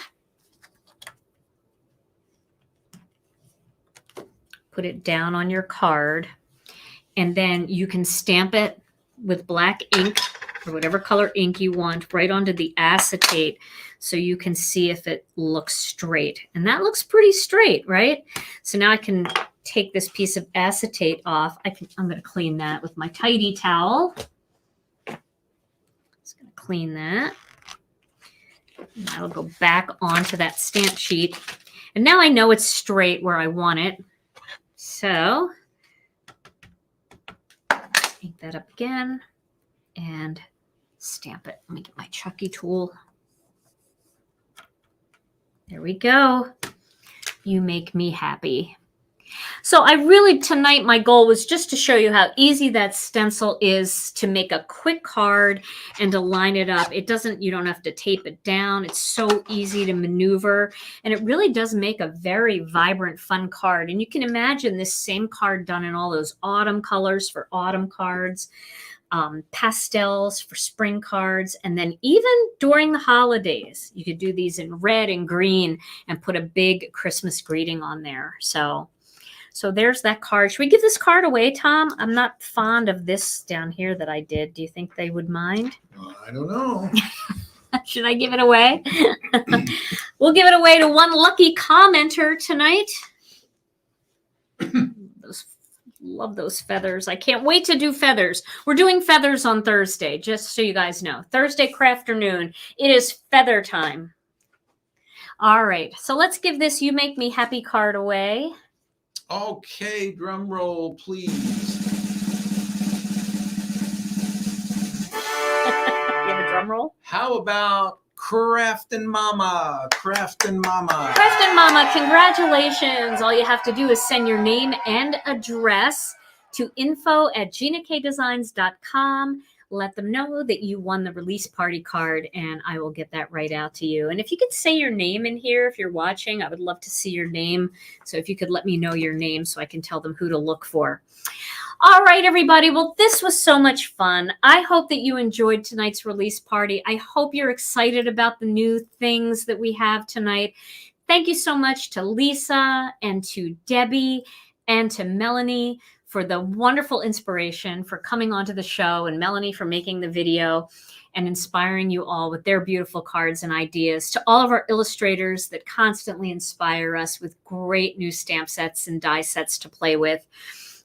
put it down on your card, and then you can stamp it with black ink or whatever color ink you want right onto the acetate so you can see if it looks straight. And that looks pretty straight, right? So now I can take this piece of acetate off. I'm going to clean that with my tidy towel. Just going to clean that. And that'll go back onto that stamp sheet. And now I know it's straight where I want it. So ink that up again and stamp it. Let me get my Chucky tool. There we go. You Make Me Happy. So I really, tonight, my goal was just to show you how easy that stencil is to make a quick card and to line it up. You don't have to tape it down. It's so easy to maneuver, and it really does make a very vibrant, fun card. And you can imagine this same card done in all those autumn colors for autumn cards, pastels for spring cards, and then even during the holidays, you could do these in red and green and put a big Christmas greeting on there. So there's that card. Should we give this card away, Tom? I'm not fond of this down here that I did. Do you think they would mind? I don't know. Should I give it away? We'll give it away to one lucky commenter tonight. Love those feathers. I can't wait to do feathers. We're doing feathers on Thursday, just so you guys know. Thursday crafternoon. It is feather time. All right. So let's give this You Make Me Happy card away. Okay, drum roll, please. You have a drum roll? How about Craftin Mama? Craftin Mama. Craftin Mama, congratulations. All you have to do is send your name and address to info@ginakdesigns.com. let them know that you won the release party card, and I will get that right out to you. And if you could say your name in here, if you're watching, I would love to see your name. So if you could let me know your name so I can tell them who to look for. All right, everybody. Well, this was so much fun. I hope that you enjoyed tonight's release party. I hope you're excited about the new things that we have tonight. Thank you so much to Lisa and to Debbie and to Melanie for the wonderful inspiration, for coming onto the show, and Melanie for making the video and inspiring you all with their beautiful cards and ideas. To all of our illustrators that constantly inspire us with great new stamp sets and die sets to play with.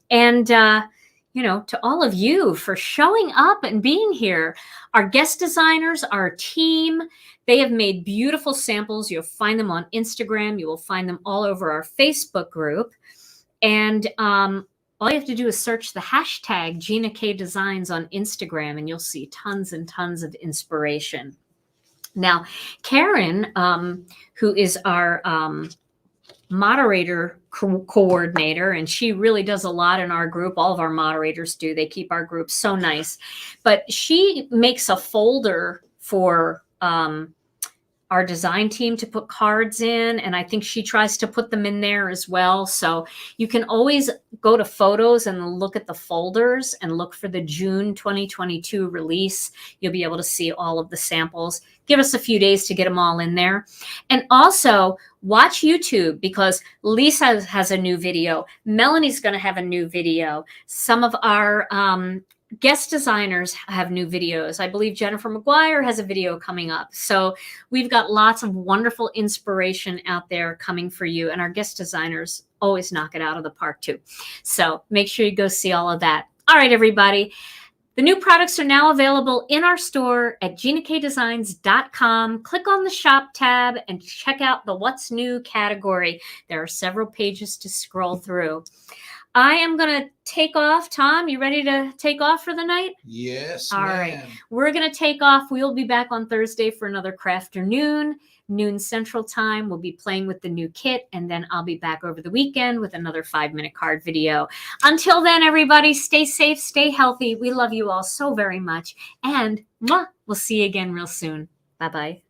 And, to all of you for showing up and being here. Our guest designers, our team, they have made beautiful samples. You'll find them on Instagram. You will find them all over our Facebook group. And all you have to do is search the hashtag Gina K Designs on Instagram, and you'll see tons and tons of inspiration. Now, Karen, who is our moderator coordinator, and she really does a lot in our group. All of our moderators do. They keep our group so nice. But she makes a folder for our design team to put cards in, and I think she tries to put them in there as well. So you can always go to photos and look at the folders and look for the June 2022 release. You'll be able to see all of the samples. Give us a few days to get them all in there. And also watch YouTube, because Lisa has a new video. Melanie's going to have a new video. Some of our guest designers have new videos. I believe Jennifer McGuire has a video coming up. So we've got lots of wonderful inspiration out there coming for you. And our guest designers always knock it out of the park too. So make sure you go see all of that. All right, everybody. The new products are now available in our store at ginakdesigns.com. Click on the shop tab and check out the What's New category. There are several pages to scroll through. I am going to take off. Tom, you ready to take off for the night? Yes, All ma'am. right. We're going to take off. We'll be back on Thursday for another Crafternoon, noon Central Time. We'll be playing with the new kit, and then I'll be back over the weekend with another 5-minute card video. Until then, everybody, stay safe, stay healthy. We love you all so very much, and we'll see you again real soon. Bye-bye.